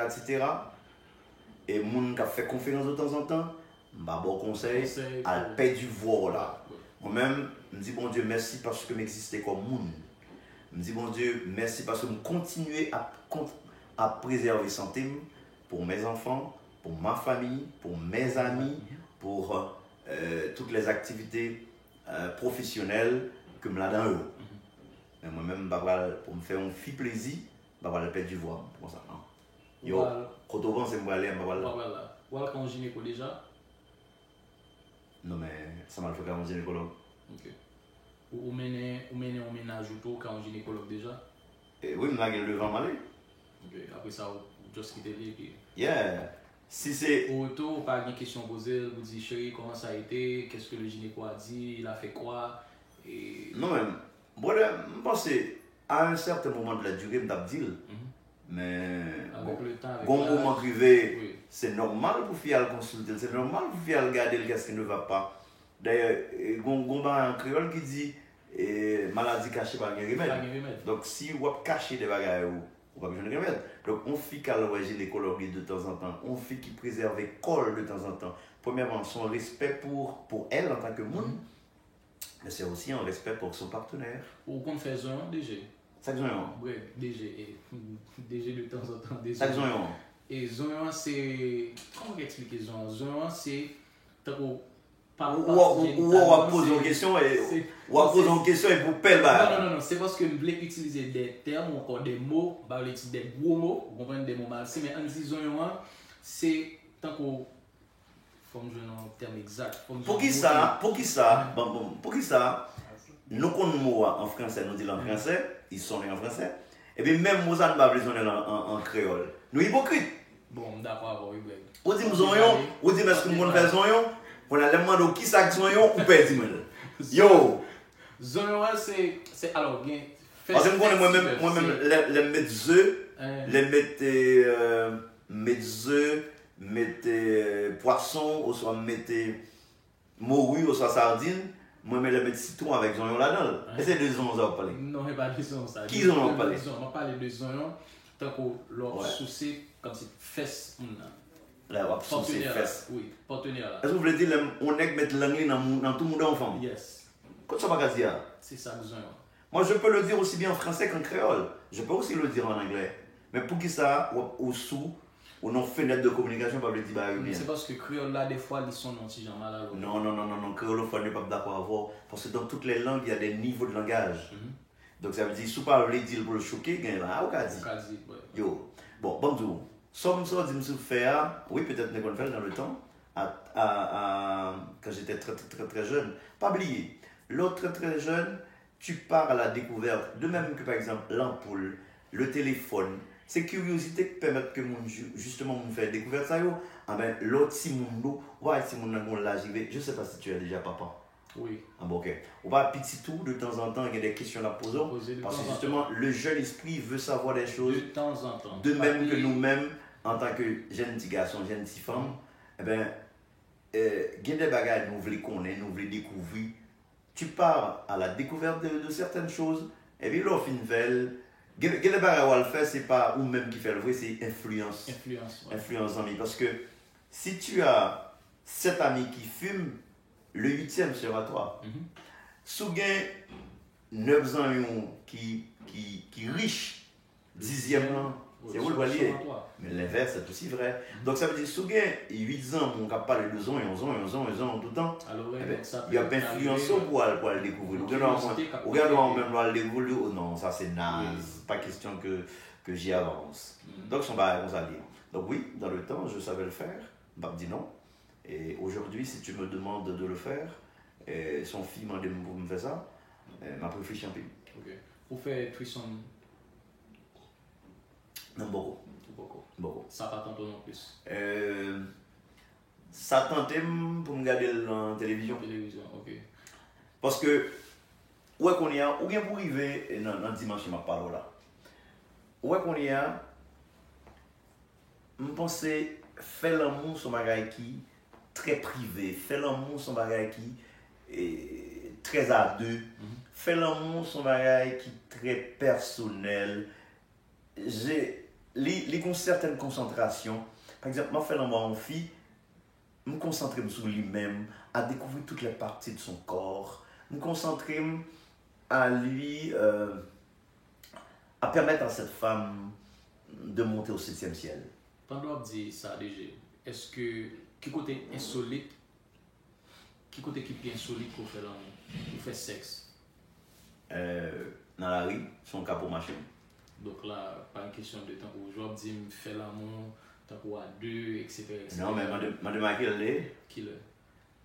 Et moun qui a fait conférence de temps en temps, m'a bon conseil à la paix du voix là. Moi-même, je me dis bon Dieu merci parce que m'existais comme moun. Je me dis bon Dieu merci parce que je continue à préserver santé pour mes enfants, pour ma famille, pour mes amis, pour toutes les activités professionnelles que me l'a dans eux. Et moi-même, pour me faire un fit plaisir, je vais perdre du voix. Pour ça. Yo, quand on pense, je vais aller, je vais aller. Ou alors quand gynéco déjà? Non, mais ça m'a fait quand gynécologue. Ok. Ou mener un ménage autour quand gynécologue déjà? Oui, je vais le vent aller. Ok, après ça, vous juste quitter les. Yeah. Si c'est. Au retour, pas de questions posées, vous dites chérie, comment ça a été? Qu'est-ce que le gynéco a dit? Il a fait quoi? Et... Non, mais je pense à un certain moment de la durée, je vais dire. Mais. Avec le temps, avec bon moment privé, c'est normal pour faire le consulter, c'est normal pour faire regarder qu'est-ce qui ne va pas D'ailleurs, il y a un créole qui dit maladie cachée par un remède. Donc, si vous cachez des bagages, vous pas besoin de remède. Donc, on fait qu'à l'origine gynécologie de temps en temps, on fait qui préserve l'école de temps en temps. Premièrement, son respect pour elle en tant que monde, mais c'est aussi un respect pour son partenaire. Ou qu'on fait un DG. Ça que j'en ai. Oui, DG. DG de temps en temps. Ça que j'en ai. Et Zoyan, c'est. Comment expliquer Zoyan? Zoyan, c'est. Ou on pose une question et pour pelle. Non, c'est parce que je voulais utiliser des termes ou encore des mots, bah, des gros mots, vous comprenez des mots mal. Mais en disant c'est tant qu'on. Faut que je donne un terme exact. Pour qui ça, nous connaissons le mot en français, nous disons en français, ils sont en français, et puis même nous avons besoin en créole. Nous hypocrites. Bon, d'accord, oui. Ou dit zoyon, ou dit est-ce que nous fait zoyon, on a demandé qui ça zoyon ou pas dit yo. Zoyon c'est alors bien. Parce que moi-même les mettre mettre poisson ou soit mettre morue ou soit sardine. Moi, je vais mettre citron avec zoyon là-dedans. Et c'est de zoyon ça, vous parlez? Non, mais pas de zoyon ça. Qui zoyon vous parlez? On va parler de zoyon tant qu'on leur souci comme si fesse. Là, on va souci fesse. Oui, partenaire là. Est-ce que vous voulez dire qu'on est mettre l'anglais dans tout le monde en famille? Yes. Qu'est-ce que ça va dire? C'est ça que zoyon. Moi, je peux le dire aussi bien en français qu'en créole. Je peux aussi le dire en anglais. Mais pour qui ça, ou sous, ou non fenêtre de communication, pas le dire bien. C'est parce que créole là, des fois, ils sont non mal à l'eau. Non, créolophone n'est pas d'accord à voir. Parce que dans toutes les langues, il y a des niveaux de langage. Donc ça veut dire, si vous parlez dire pour le choquer, il y a un dit. Yo. Bon, bonjour. Somme ça, dit me faire, oui, peut-être qu'on le fait dans le temps, quand j'étais très jeune. Pas oublier, l'autre très jeune, tu pars à la découverte, de même que par exemple l'ampoule, le téléphone. C'est curiosité qui permet que justement me faire découvrir ça. Ah ben, l'autre, si mon ouais, si mon angon là, j'y vais. Je ne sais pas si tu es déjà papa. Oui. Ah bon, ok. On va petit tout, de temps en temps, il y a des questions à poser. Parce que justement, le jeune esprit veut savoir des choses. De temps en temps. De même que nous-mêmes, en tant que jeunes petits garçons, jeunes petites femmes, eh bien, il y a des bagages nous voulons connaître, nous voulons découvrir. Tu pars à la découverte de certaines choses, et puis là, au final, les bagages à le faire, c'est pas ou même qui fait le vrai, c'est influence. Influence ami. Parce que si tu as 7 amis qui fument, le 8e sera toi. Si tu as 9 amis qui riches, 10e là, c'est vous le voyez. Mais l'inverse c'est aussi vrai. Donc ça veut dire que si tu as 8 ans, on ne parle de 2 ans, 11 ans tout le temps, il y a influence pour le découvrir. Regardons même le découvrir, non, ça c'est naze, pas question que j'y avance. Donc son bagage, on va dire. Donc oui, dans le temps, je savais le faire, je me dis non. Et aujourd'hui, si tu me demandes de le faire, son fille m'a dit pour me faire ça, m'a réfléchi un peu. Ok. Pour faire cuisson. Non, beaucoup. Ça pas tant non plus. Ça tentait pour me regarder en télévision. Ok. Parce que, où est qu'on y a, ou bien pour arriver dans dimanche, ma parole là. Où est qu'on y a, je pense faire l'amour sur ma qui très privé, faire l'amour sur ma qui est très à deux, faire l'amour sur ma qui très personnel. J'ai une certaine concentration. Par exemple, je fais l'amour en fille, me concentrer sur lui-même, à découvrir toutes les parties de son corps, me concentrer à lui, à permettre à cette femme de monter au 7e ciel. Pendant que tu dis ça déjà, est-ce que, qui côté insolite, qui côté qui est insolite pour faire l'amour, pour faire sexe? Dans la rue, son capot machine. Donc là, pas une question de temps où je dis faire l'amour, tant qu'on à 2, etc. Non, mais madame qui le?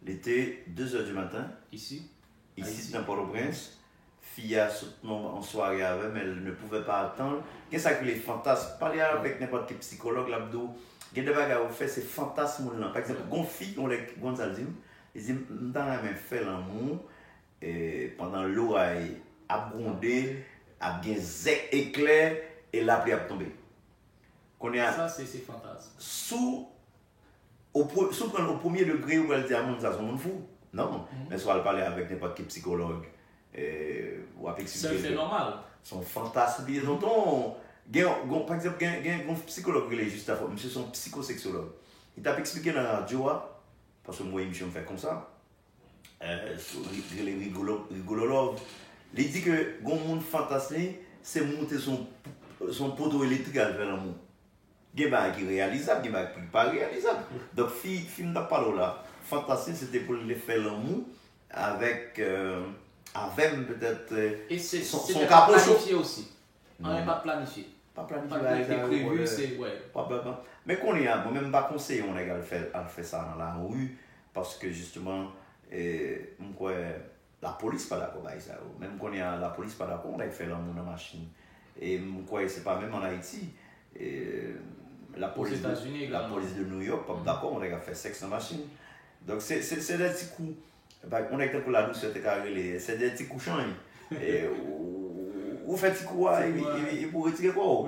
Il était 2h du matin. Ici, dans Port-au-Prince. Fille a soutenu en soirée avec, mais elle ne pouvait pas attendre. Qu'est-ce que les fantasmes? Parler avec n'importe quel psychologue, l'abdo. Il y a des bagages à faire, c'est fantasmes là. Par exemple, une fille, on les gonzalzim, ils disent, dans la même fait l'amour, et pendant l'oreille abondée, a bien zec éclair, et la pluie a tombé. Ça, c'est fantasme. Au premier degré où elle dit à mon ça, c'est mon fou. Non, mais soit parler avec n'importe quel psychologue. Ou avec c'est normal. Son fantasme. Par exemple, un psychologue qui est juste à fond, monsieur son psychosexologue. Il t'a expliqué dans la radio, parce que moi, je me fais comme ça. Les rigololove. Il dit que un monde fantasmé, c'est monter son poteau électrique à faire l'amour. Il y a des choses qui sont réalisables, il y a des choses qui ne sont pas réalisables. Donc, film n'a pas là. Fantasmé, c'était pour les faire l'amour avec peut-être et son capochon. Planifié aussi. On n'est pas planifié. Pas planifié. Pas prévu, c'est ouais. Mais qu'on y a, moi-même, pas conseillé, on a fait ça dans la rue parce que justement, la police pas d'accord avec ça. Même qu'on y a la police pas d'accord, on a fait l'amour dans la machine. Et quoi, c'est pas même en Haïti. La police de New York, pas d'accord, on a fait sexe dans la machine. Donc c'est des petits coups. On est pour la douceur, c'est des petits coups chants. Ou fait petit coup, il pour retirer quoi.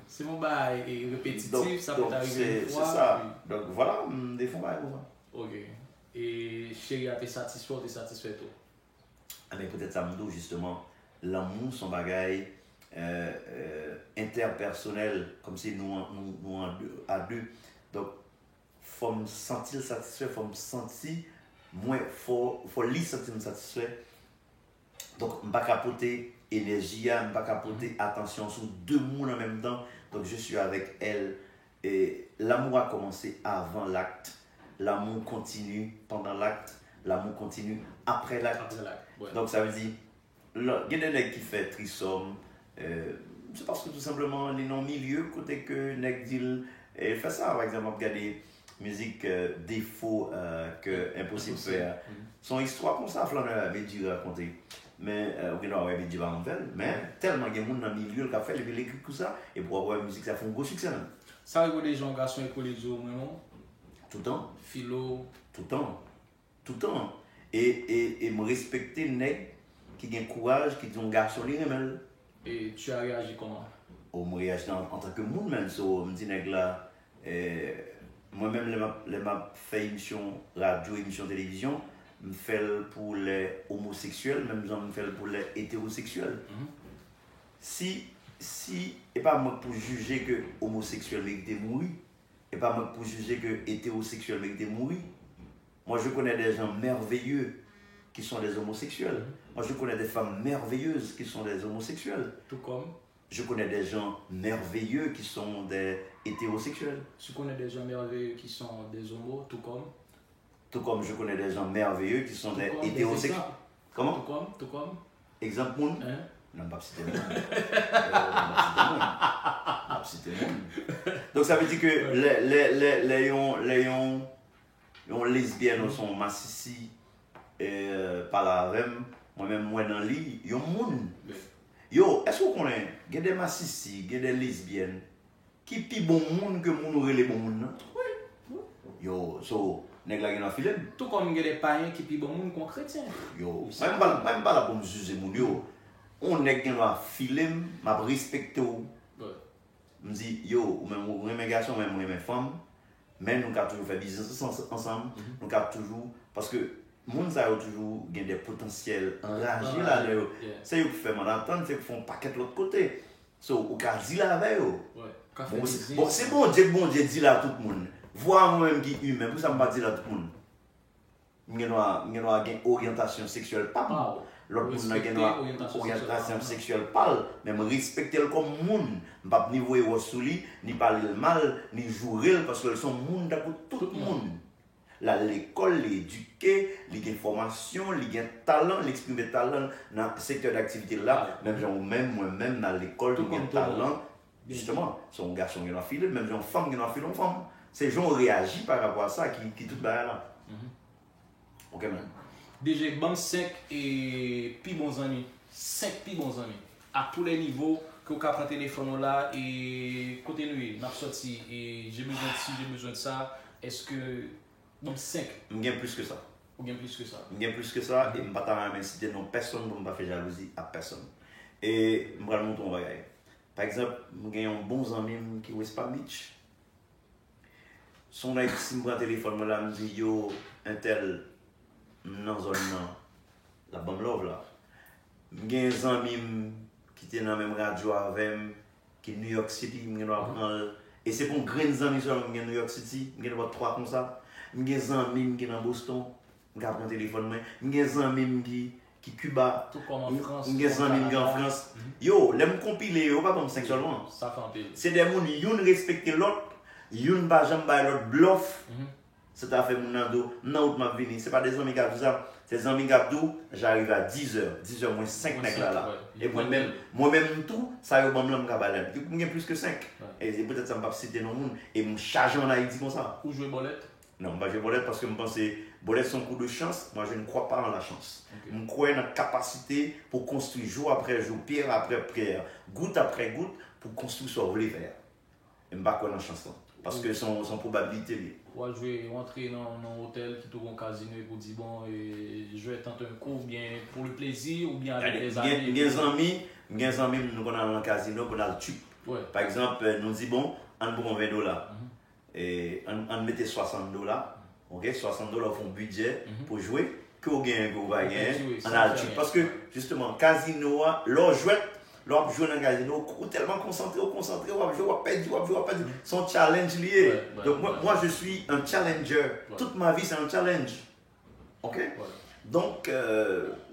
C'est mon bail répétitif, ça peut arriver une fois. C'est ça. Donc voilà, des fois, ok. Et chérie, t'es satisfait tout? Mais peut-être ça me dit justement, l'amour, son bagage interpersonnel, comme si nous à deux. Donc, faut me sentir satisfait, faut me sentir moins, faut lui sentir satisfait. Donc, je ne vais pas capoter énergie, je ne vais pas capoter attention sur deux mondes en même temps. Donc, je suis avec elle. Et l'amour a commencé avant l'acte. L'amour continue pendant l'acte. L'amour continue après l'acte. Ouais. Donc, ça veut dire, il y a des gens qui font trisomme. C'est parce que tout simplement, ils ont milieu, côté que les gens fait ça. Par exemple, regarder musique défaut que impossible de faire. Son histoire comme ça, Flaneur avait dû raconter. Mais mais tellement il y a des gens dans le milieu qui a fait l'écrit tout ça et pour avoir une musique ça fait un gros succès. Ça arrive des gens garçons et collègues vraiment tout le temps. Philo tout le temps et me respecter nèg qui a courage qui ont garçon li remel. Et tu as réagi comment? Moi réagi en tant que monde même so me dit nèg là moi-même les m'a fait émission radio émission télévision me fait pour les homosexuels, même je me fait pour les hétérosexuels. Si, et pas moi pour juger que homosexuel mérite de mourir, et pas moi pour juger que hétérosexuel mérite de mourir. Moi je connais des gens merveilleux qui sont des homosexuels. Moi je connais des femmes merveilleuses qui sont des homosexuels. Tout comme je connais des gens merveilleux qui sont des hétérosexuels. Tu connais des gens merveilleux qui sont des homos, tout comme je connais des gens merveilleux qui sont des hétérosexuels. Comment? Tout comme. Exemple, moun? Non, pas citer moun. Pas citer moun. Donc ça veut dire que les lesbiennes sont massissi par la REM, moi-même, moi dans le lit, yon moun. Yo, est-ce que vous connaissez? Il y a des massissi, il y a des lesbiennes qui sont plus bon monde que moun ou les bon monde? Oui. Yo, so. Tout comme il y a des païens qui sont bon monde chrétien. Yo, même pas là pour me juger moun yo. On est qui doit filer, m'a respecter ou. Me dit yo, ou même mes garçons, même mes femmes, mais nous avons toujours fait business ensemble, nous avons toujours parce que moun ça a toujours des potentiels enragés là. C'est eux qui font mon attendre, c'est qu'ils font paquet de l'autre côté. So, ou ka dit là avec eux. Bon, c'est bon Dieu dit là à tout le monde. Voir moi-même qui est humain, pour ça, je ne pas dire à tout le monde. Je dois avoir une orientation sexuelle, pas. L'autre monde a une orientation sexuelle, pas. Mais je respecte comme monde. Je ne vais pas ni voir sous lui, ni parler mal, ni jouer, parce qu'ils sont monde d'abord tout le monde. L'école, l'éduquer, l'information, le talent, l'exprimer talent dans le secteur d'activité là. Même moi-même dans l'école, j'ai talent. Justement, son garçon qui a filé, même une femme qui a filé une femme. Ces gens réagissent par rapport à ça qui tout bas là. Ok, man. Déjà, bon 5 et puis bons amis. 5 puis bons amis. À tous les niveaux, que vous avez un téléphone là et côté nuit, n'a sorti et j'ai besoin de ci, j'ai besoin de ça. Est-ce que. Donc 5. Je gagne plus que ça. Ou bien plus que ça. Je gagne plus que ça et je ne vais pas inciter non personne pour ne pas faire jalousie à personne. Et je vais vous montrer un bagage. Par exemple, je gagne un bon ami qui est West Palm Beach. Son ex, si je prends le téléphone, je me dis yo, un tel dans zone la bonne love là. J'ai des amis qui étaient dans la même radio avec qui New York City, et c'est pour grands amis seulement New York City, j'ai trois comme ça. J'ai des amis qui sont dans Boston, j'ai un téléphone, j'ai des amis qui Cuba, j'ai des amis qui en France. Yo, les me compiler, yo pas comme 5 seulement. Ça fait un peu. C'est des gens qui respectent l'autre, ils pas jamais l'autre bluff. C'est à fait mon ando, non m'a venu, c'est pas des amis qui ont ça. Ces amis Gabdou, j'arrive à 10h moins 5 nègres là. Et moi-même tout, ça y est, bon, je suis plus que 5. Et peut-être ça ne va pas citer non monde. Et mon charge en Haïti comme ça. Où jouer bolette? Non, je joue bolette parce que je pense que bolette sont coup de chance. Moi, je ne crois pas en la chance. Je crois en notre capacité pour construire jour après jour, pierre après pierre, goutte après goutte, pour construire ce que vous voulez faire. Et je ne crois pas en la chance. Parce que son probabilité. Ouais, je vais rentrer dans un hôtel qui tourne un casino et pour dire bon, je vais tenter un coup, ou bien pour le plaisir, ou bien avec des amis. Des amis, nous allons dans un casino, on a le tube. Par exemple, nous disons bon, on prend $20. Et on mettait $60. Ok, $60 font budget pour jouer. Que vous gagnez, que vous va gagner, on a le tube. Parce que justement, casino, l'on joue. L'on joue dans le casino, tellement concentré, on va jouer, on va perdre. Son challenge lié. Donc moi, je suis un challenger. Toute ma vie, c'est un challenge. Ok? Donc,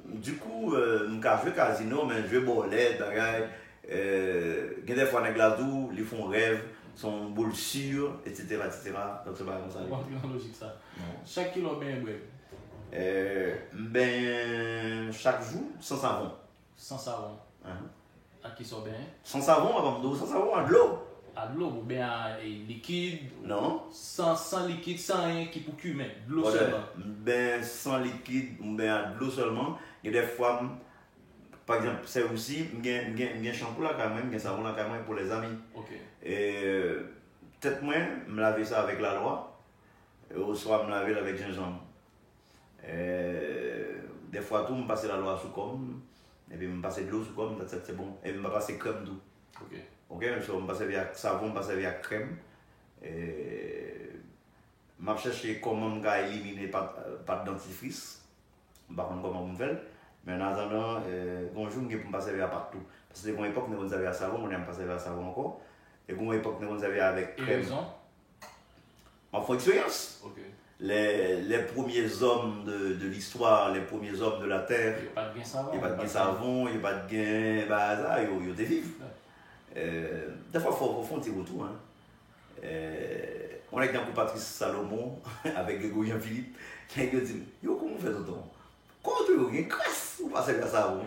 du coup, je joue casino, mais je joue bolette, des fois, les gladous, ils font rêve, sont boules sûres, etc. Donc, c'est pas comme ça. C'est logique ça. Chaque kilo, chaque jour, sans savon. Sans savon. À qui sort bien? Sans savon, avant d'eau, sans savon, à de l'eau. À de l'eau ou bien à liquide? Non. Sans liquide, sans rien qui pour cuire, mais de l'eau seulement. Sans liquide ou bien à de l'eau seulement. Il y a des fois, par exemple, c'est aussi, il y a un shampoo là quand même, il y a un savon là quand même pour les amis. Ok. Et peut-être moi, je me laver ça avec la loi. Et au soir, je me laver avec gingembre. Des fois, tout, je me passe la loi sous comme. Et puis, je me passe de l'eau sous comme, c'est bon. Et puis, je me passe crème d'eau. Ok, je me passe avec savon, je me passe avec crème. Et je cherche comment éliminer pas de dentifrice. Je ne sais pas comment on fait. Mais en attendant, bonjour, je me passe avec partout. Parce que à l'époque, nous avions savon, on n'aime pas avec savon encore. Et à l'époque, nous avions avec crème. En fonction expérience. Les premiers hommes de l'histoire, les premiers hommes de la terre, il n'y a pas de gain savon, il n'y a pas de savon, il n'y a pas de gain bazar, il y a des vivres. Des fois, il faut faire un petit retour. On est avec Patrice Salomon, avec Grégory Jean-Philippe, qui dit yo, comment on fait tout le temps? Quand tu as une crasse, vous passez vers ça.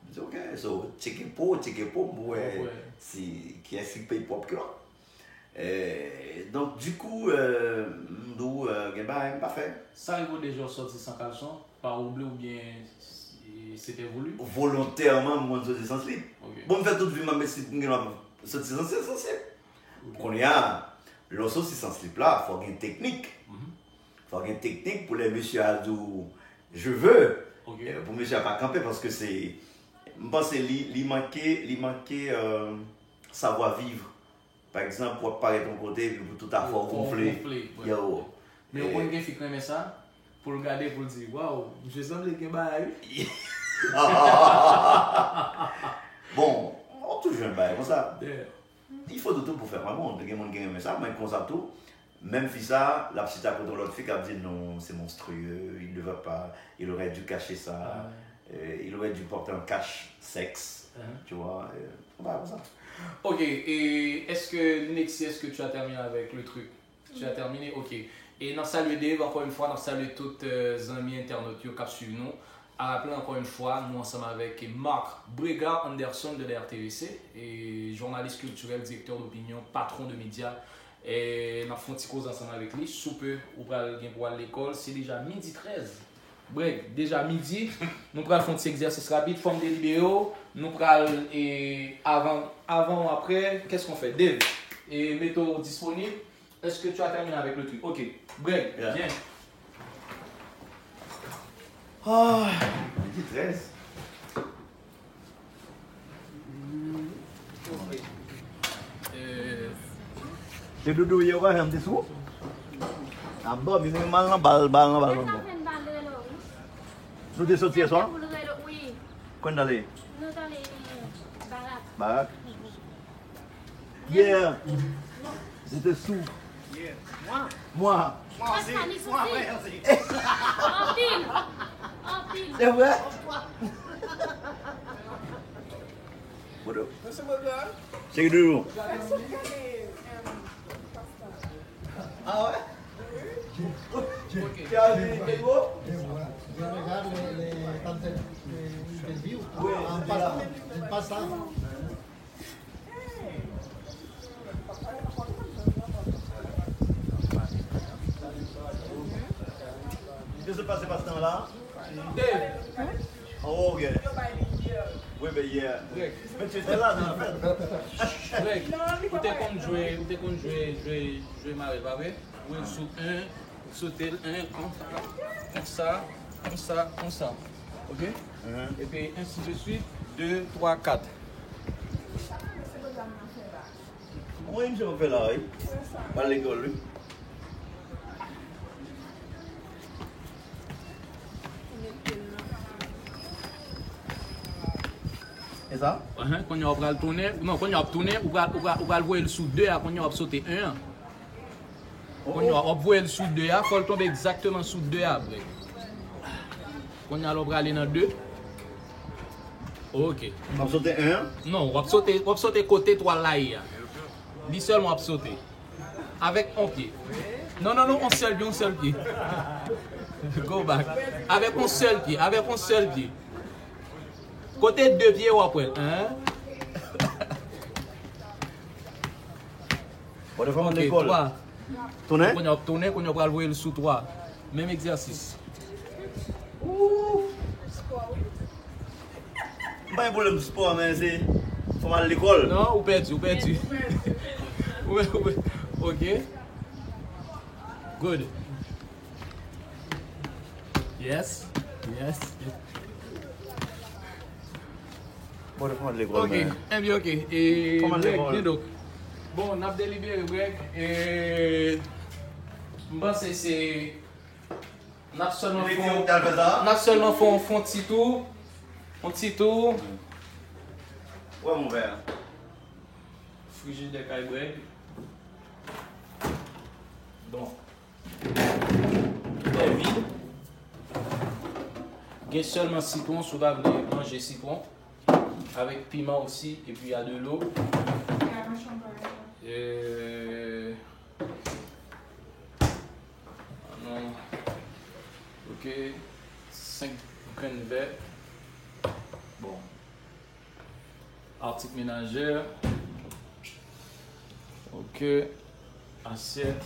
Je dis ok, so, checker pour, qui est-ce qui paye propre. Donc, du coup, nous, pas fait. Ça arrive déjà sorti sans caleçon, par oubli ou bien c'était voulu? Volontairement, moi, je sorti sans slip. Bon, je fais toute vie, ma slip, je sorti sans slip. Quand il y a le sorti sans slip là, il faut une technique. Il faut une technique pour les messieurs à dire je veux. Pour monsieur à pas camper parce que c'est. Je pense qu'il manquait savoir-vivre. Par exemple, pour paraître ton côté, pour tout à fait gonfler. Mais au moins, il faut ça pour le garder, pour le dire waouh, je semble que bail. Bon, on touche un bail comme ça. Il faut de tout pour faire un monde. Il y a des gens qui aiment ça, mais comme ça tout. Même si ça, la petite à côté de l'autre fille qui a dit non, c'est monstrueux, il ne devait pas, il aurait dû cacher ça, il aurait dû porter un cache-sexe, tu vois, voilà, comme ça. Ok, et est-ce que tu as terminé avec le truc? Tu as terminé? Ok. Et dans Salut Dave, encore une fois, dans Salut toutes les amis internautes qui ont suivi nous. À rappeler encore une fois, nous ensemble avec Marc Brega Anderson de la RTVC, et journaliste culturel, directeur d'opinion, patron de médias. Et nous avons fait une cause ensemble avec lui. Sous peu, nous allons aller à l'école. C'est déjà midi 13. Bref, déjà midi. Nous allons faire un petit exercice rapide, forme des libéraux. Nous allons, avant ou après, qu'est-ce qu'on fait? Dave, et métaux disponible. Est-ce que tu as terminé avec le truc? Ok. Bref, viens. Ah, midi 13. Le dodo il y a un petit sou. Ah bon, il est mal dans balle. Balle. Nous sommes sortis hier soir? Oui. Quand on allait? Nous dans les baraques. Baraque? Hier, j'étais sous. Moi. Moi aussi. En pile. En pile. C'est vrai? Voilà. C'est que deux jours. Ah ouais? Tu as vu quel mot? Je regarde les interviews Oui, en passant. Qu'est-ce qui se passe ce temps-là? Dave, Oh, ok. Oui, mais hier. Mais tu étais là dans la fête. Greg, ou te kon jwe mare, pas vrai? Ou el sou 1, sauter le 1, comme ça. Ok? Et puis ainsi de suite, 2, 3, 4. Oui, je me fais là, oui. Pas à l'école, lui. Et ça? Quand on va tourner, non, quand on va tourner, on va voir le sous 2, quand on va sauter 1. Quand on va voir le sous 2, il faut tomber exactement sous 2 après. Quand on va aller dans 2. Ok. On va sauter un. Non, on va sauter côté 3 là. Lui seulement on va sauter. Avec un pied. Non, un seul pied. Go back. Avec un seul pied. Côté 2 pieds ou après. Bon, de fois, on Ok, l'école. 3. Tourner? Quand on va tourner, quand on va jouer le sous 3. Même exercice. Pas un problème de sport, mais c'est. Faut aller à l'école. Non, ou perdu. Oui. Ok. Good. Yes. Bon, de fois, aller à l'école. Ok, bien ok. Et Comment Greg, l'école? bien donc. Bon, on a délibéré Greg. Et je pense que c'est. On a seulement fait un petit tour. Ouais, mon verre. Frigidaire caille Greg. Bon. Tout est vide. Il y a seulement citron, si vous voulez manger citron. Avec piment aussi, et puis il y a de l'eau. Non. Ok. 5 graines de verre. Bon. Article ménagère. Ok. Assiette.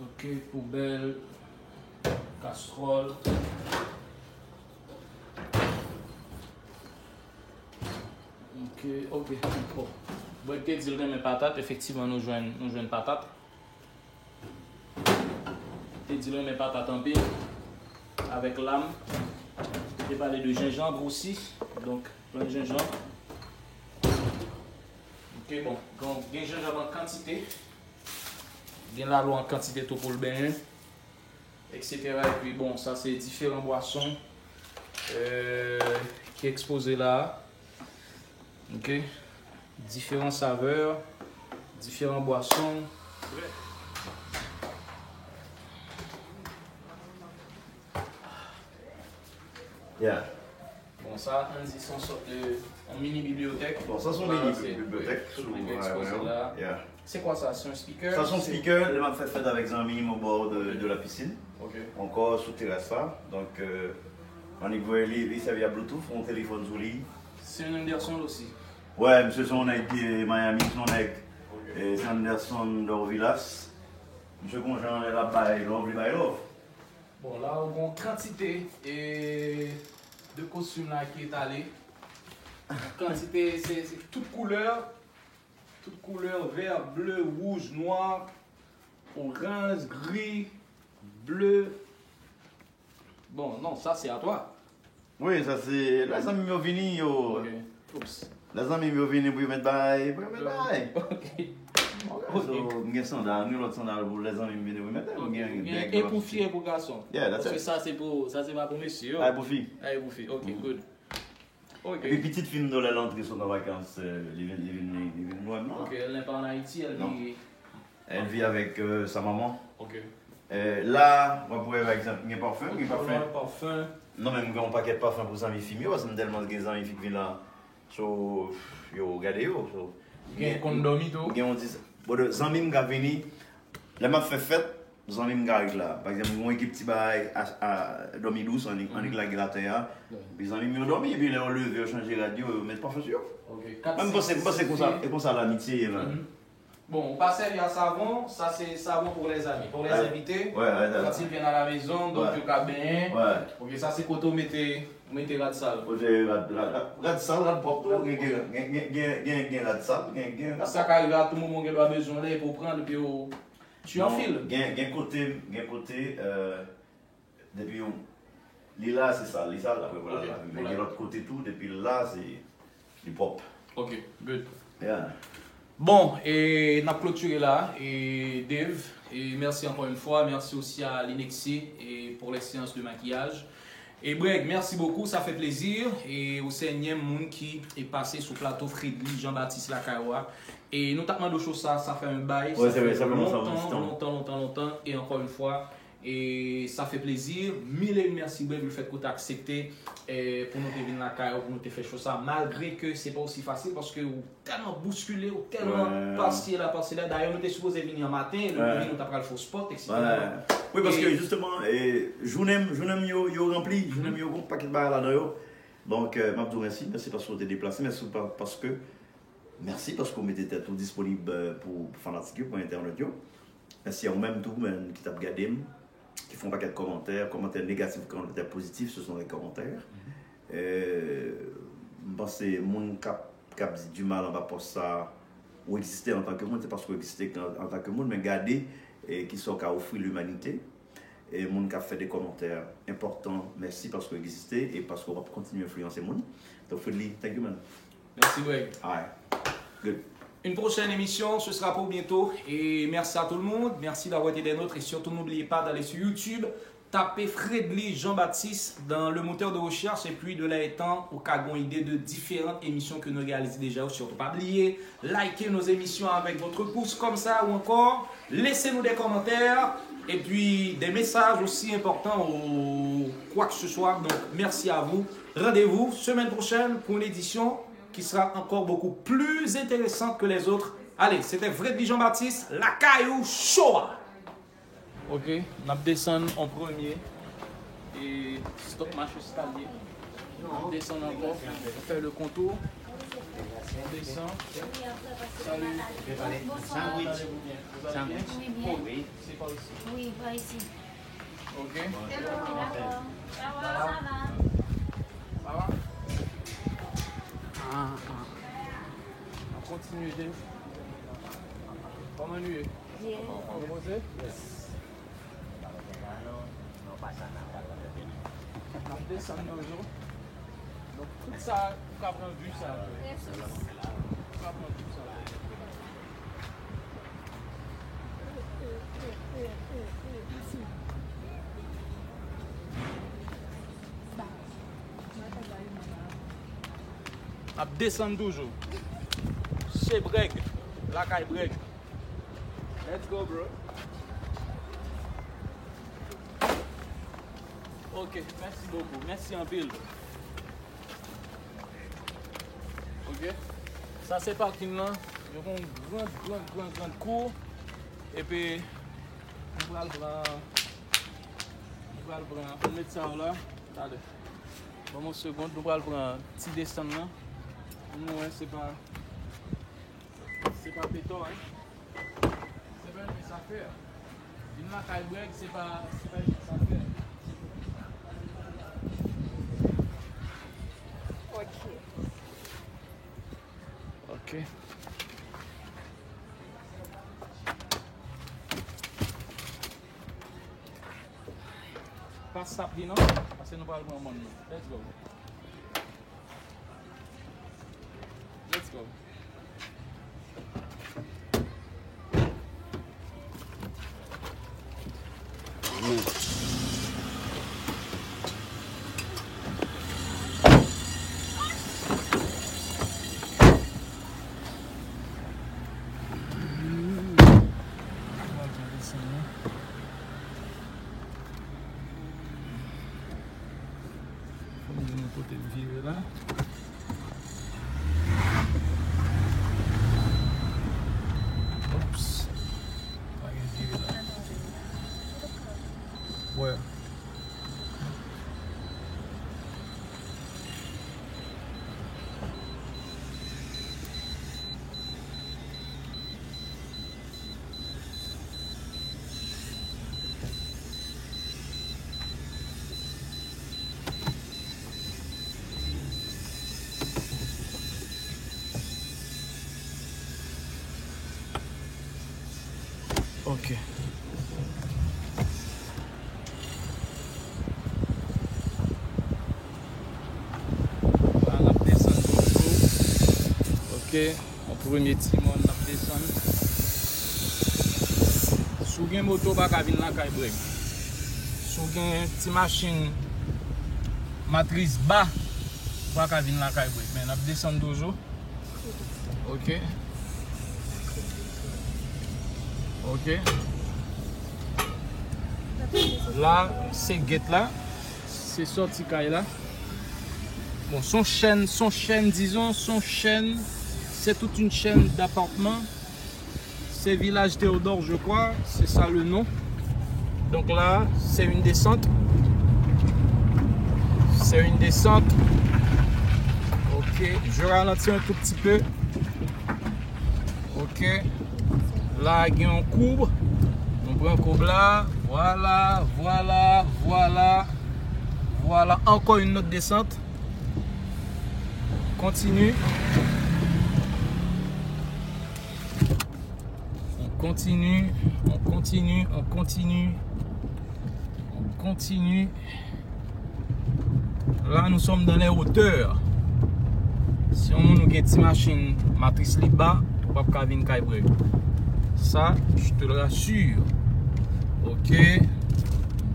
Ok. Poubelle. Casserole. Ok. Bon. Bon, te dire mes patates, effectivement, nous jouons patates. Te dire mes patates en pile. Avec l'âme. J'ai parlé de gingembre aussi. Donc, plein de gingembre. Ok, bon. Donc, il y a gingembre en quantité. Il y a la loi en quantité tout pour le bain. Etc. Et puis, bon, ça, c'est différentes boissons qui est exposé là. Ok, différentes saveurs, différentes boissons. Yeah. Bon, ça, on dit son sorte de mini bibliothèque. Bon, ça, c'est Là, une c'est- bibliothèque. tout exposé là. Yeah. C'est quoi ça? C'est un speaker? Ça, son C'est- speaker, il m'a fait avec un minimum au bord de la piscine. Ok. Encore sous terrasse là. Donc, on y voit il servait à Bluetooth, mon téléphone sous lui. C'est un Anderson aussi. Ouais, monsieur son avec Miami, son avec Sanderson d'Orvillas. Monsieur Conjean est là-bas, il ouvre les love. Bon, là, on a une quantité de costumes là qui est allé. Quantité, c'est toute couleur, vert, bleu, rouge, noir, orange, gris, bleu. Bon, non, ça c'est à toi. Oui, ça c'est. Les amis m'ont venu, yo. Ok. Oups. Les amis m'ont venu pour mettre bail. Ok. Ok, so, j'ai sandal, nous l'autre sandal pour les amis venir mettre. Et pour filles et pour garçons. Yeah, that's Parce que it. ça c'est pas pour monsieur. Ah, pour filles. Ah, pour filles. Ok, good. Ok. Et puis petite fille dans l'entrée sont en vacances, les viennent loin, non? Ok, elle n'est pas en Haïti, elle Non. vit. Elle vit avec sa maman. Ok. Là, on pourrait par exemple, il y a parfum, il y a parfum. Parfum. Non, même un paquet de parfum pour les amis filles, parce que c'est tellement de amis filles qui viennent là. So, yo, regardez yo. So, Il y a un condom et tout. on dit, bon, les amis qui viennent, les m'a fait fête, les amis qui arrivent là. Par exemple, une équipe qui va à dormir douce, on est là, la terre. Les amis qui ont dormi, et puis ils ont levé, ils ont changé la radio, ils mettent parfum sur. Ok. Même c'est comme ça l'amitié. Bon, on passe à savon, ça c'est savon pour les amis, pour les invités. Ouais, Quand ils viennent à la maison, donc ils ont bien. Ouais. Ok, ça c'est quand on mettez rat sale. Rat sale, rat propre, il y a rat sale, il y a Ça qui arrive à tout le monde qui a besoin d'aide pour prendre, puis tu enfiles. Il y a un côté, depuis là c'est ça, là, voilà. Mais il y a l'autre côté tout, depuis là c'est du propre. Ok, good. Yeah. Bon, et on a clôturé là, et Dave, et merci encore une fois, merci aussi à l'Inexi et pour les séances de maquillage. Et Breg, merci beaucoup, ça fait plaisir. Et au Seigneur, monde qui est passé sur le plateau Fredly Jean-Baptiste Lakawa. Et notamment de choses ça fait un bail, Ouais, ça fait ça fait longtemps. Et encore une fois, et ça fait plaisir. Mille et merci Breg, le fait que tu as accepté pour nous venir la Lakawa, pour nous te faire ça, malgré que c'est pas aussi facile parce que vous tellement bousculé, ou tellement passé là. D'ailleurs, nous étions supposé venir en matin, le premier nous avons fait le sport, etc. Oui, parce que justement, je n'aime yo rempli, je n'aime yo un paquet de barres là-dedans. Donc, je merci parce que vous êtes déplacé, merci parce que vous mettez tout disponible pour fanatiques, pour Internet. Merci à vous-même, tout qui t'a regardé, qui font un paquet de commentaires négatifs, commentaires positifs, ce sont les commentaires. Je pense que les gens qui ont du mal en rapport à ça, ou exister en tant que monde, c'est parce qu'on existait en tant que monde, mais garder et qui sont à offrir l'humanité. Et les gens qui ont fait des commentaires importants, merci parce qu'on existait et parce qu'on va continuer à influencer les gens. Donc, Fredly, thank you, man. Merci, Breg. Alright, good. Une prochaine émission, ce sera pour bientôt. Et merci à tout le monde. Merci d'avoir été des nôtres. Et surtout, n'oubliez pas d'aller sur YouTube, taper Fredly Jean-Baptiste dans le moteur de recherche. Et puis, de là étant, au cas d'une idée de différentes émissions que nous réalisons déjà. Surtout, pas oublier, likez nos émissions avec votre pouce comme ça ou encore, laissez-nous des commentaires. Et puis, des messages aussi importants ou quoi que ce soit. Donc, merci à vous. Rendez-vous semaine prochaine pour une édition qui sera encore beaucoup plus intéressante que les autres. Allez, c'était Fredly Jean-Baptiste, Lakawa Show. Ok, on descend en premier et stop marche stadier. On descend encore, on fait le contour. On descend. Salut. Bonsoir. Vous allez bien? Oui, bien. Oui. C'est par ici. Oui, pas ici. Ok. D'accord. Ça va, ça va. Ça va? On continue, Dave. Comment nous est? Bien. Comment c'est? On descend toujours. Donc tout ça, on va prendre vue ça. On va prendre vue ça. On descend toujours. Chez Breg. La caille Breg. Let's go, bro. Ok, merci beaucoup. Merci en pile. Ok. Ça c'est parking là. Il y a une grande cour. Et puis, on va le prendre. On va mettre ça là. Attendez. Bon, une seconde, on va le prendre un petit descend là. Non, c'est pas péto, hein. C'est pas une mince affaire. Une marque à Breg, c'est pas une mince affaire. Ok. Pas ça, dis non? Parce que nous parlons de monde. Let's go. Let's go. côté virer là. Oups. Pas virer là. Ouais. Ok. On a descendu. Ok. On premier timon on a descendu. Sou gen moto pa ka vin la kay brek. Sou gen ti machine matrice bas pa ka vin la kay brek. Men on a descendu dojo. Ok. Ok. Là, c'est guette là. C'est sorti caille là. Bon, son chaîne, disons, c'est toute une chaîne d'appartements. C'est Village Théodore, je crois. C'est ça le nom. Donc là, c'est une descente. C'est une descente. Ok. Je ralentis un tout petit peu. Ok. Là, il y a une courbe. On prend une courbe là. Voilà, voilà, voilà. Voilà, encore une autre descente. Continue. On continue, on continue, on continue. On continue. Là, nous sommes dans les hauteurs. Si on a une petite machine matrice libre, on ne peut pas venir caibrer. Ça, je te le rassure. Ok.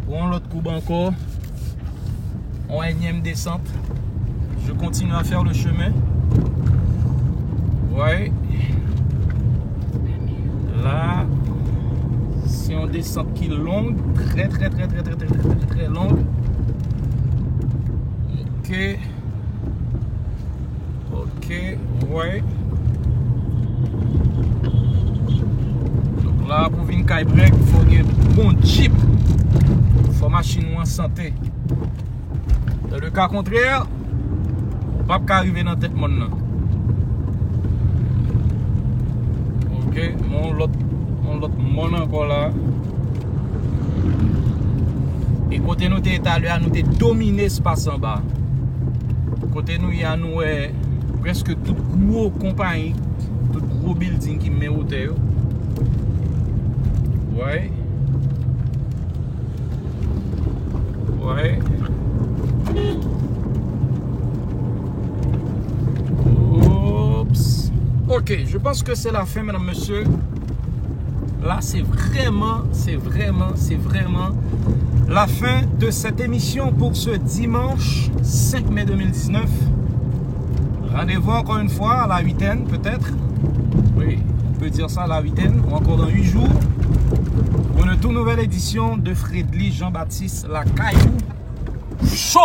Pour l'autre courbe encore. En énième descente. Je continue à faire le chemin. Ouais. Là, c'est une descente qui est longue. Très longue. Ok. Ok. Ouais. Là, pour venir à break, il faut un bon jeep. Il faut machine en santé. Dans le cas contraire, on ne peut pas arriver dans la tête monde. Ok, mon l'autre monde encore là. Et côté nous, nous avons dominé l'espace en bas. Côté nous, il y a presque tout gros compagnie, tout gros building qui met au terre. Ouais. Ouais. Oups. Ok, je pense que c'est la fin, mesdames, messieurs. Là, c'est vraiment la fin de cette émission pour ce dimanche 5 mai 2019. Rendez-vous encore une fois à la 8e, peut-être. Oui, on peut dire ça à la 8e, ou encore dans 8 jours. Pour une toute nouvelle édition de Fredly Jean-Baptiste La Caillou Show.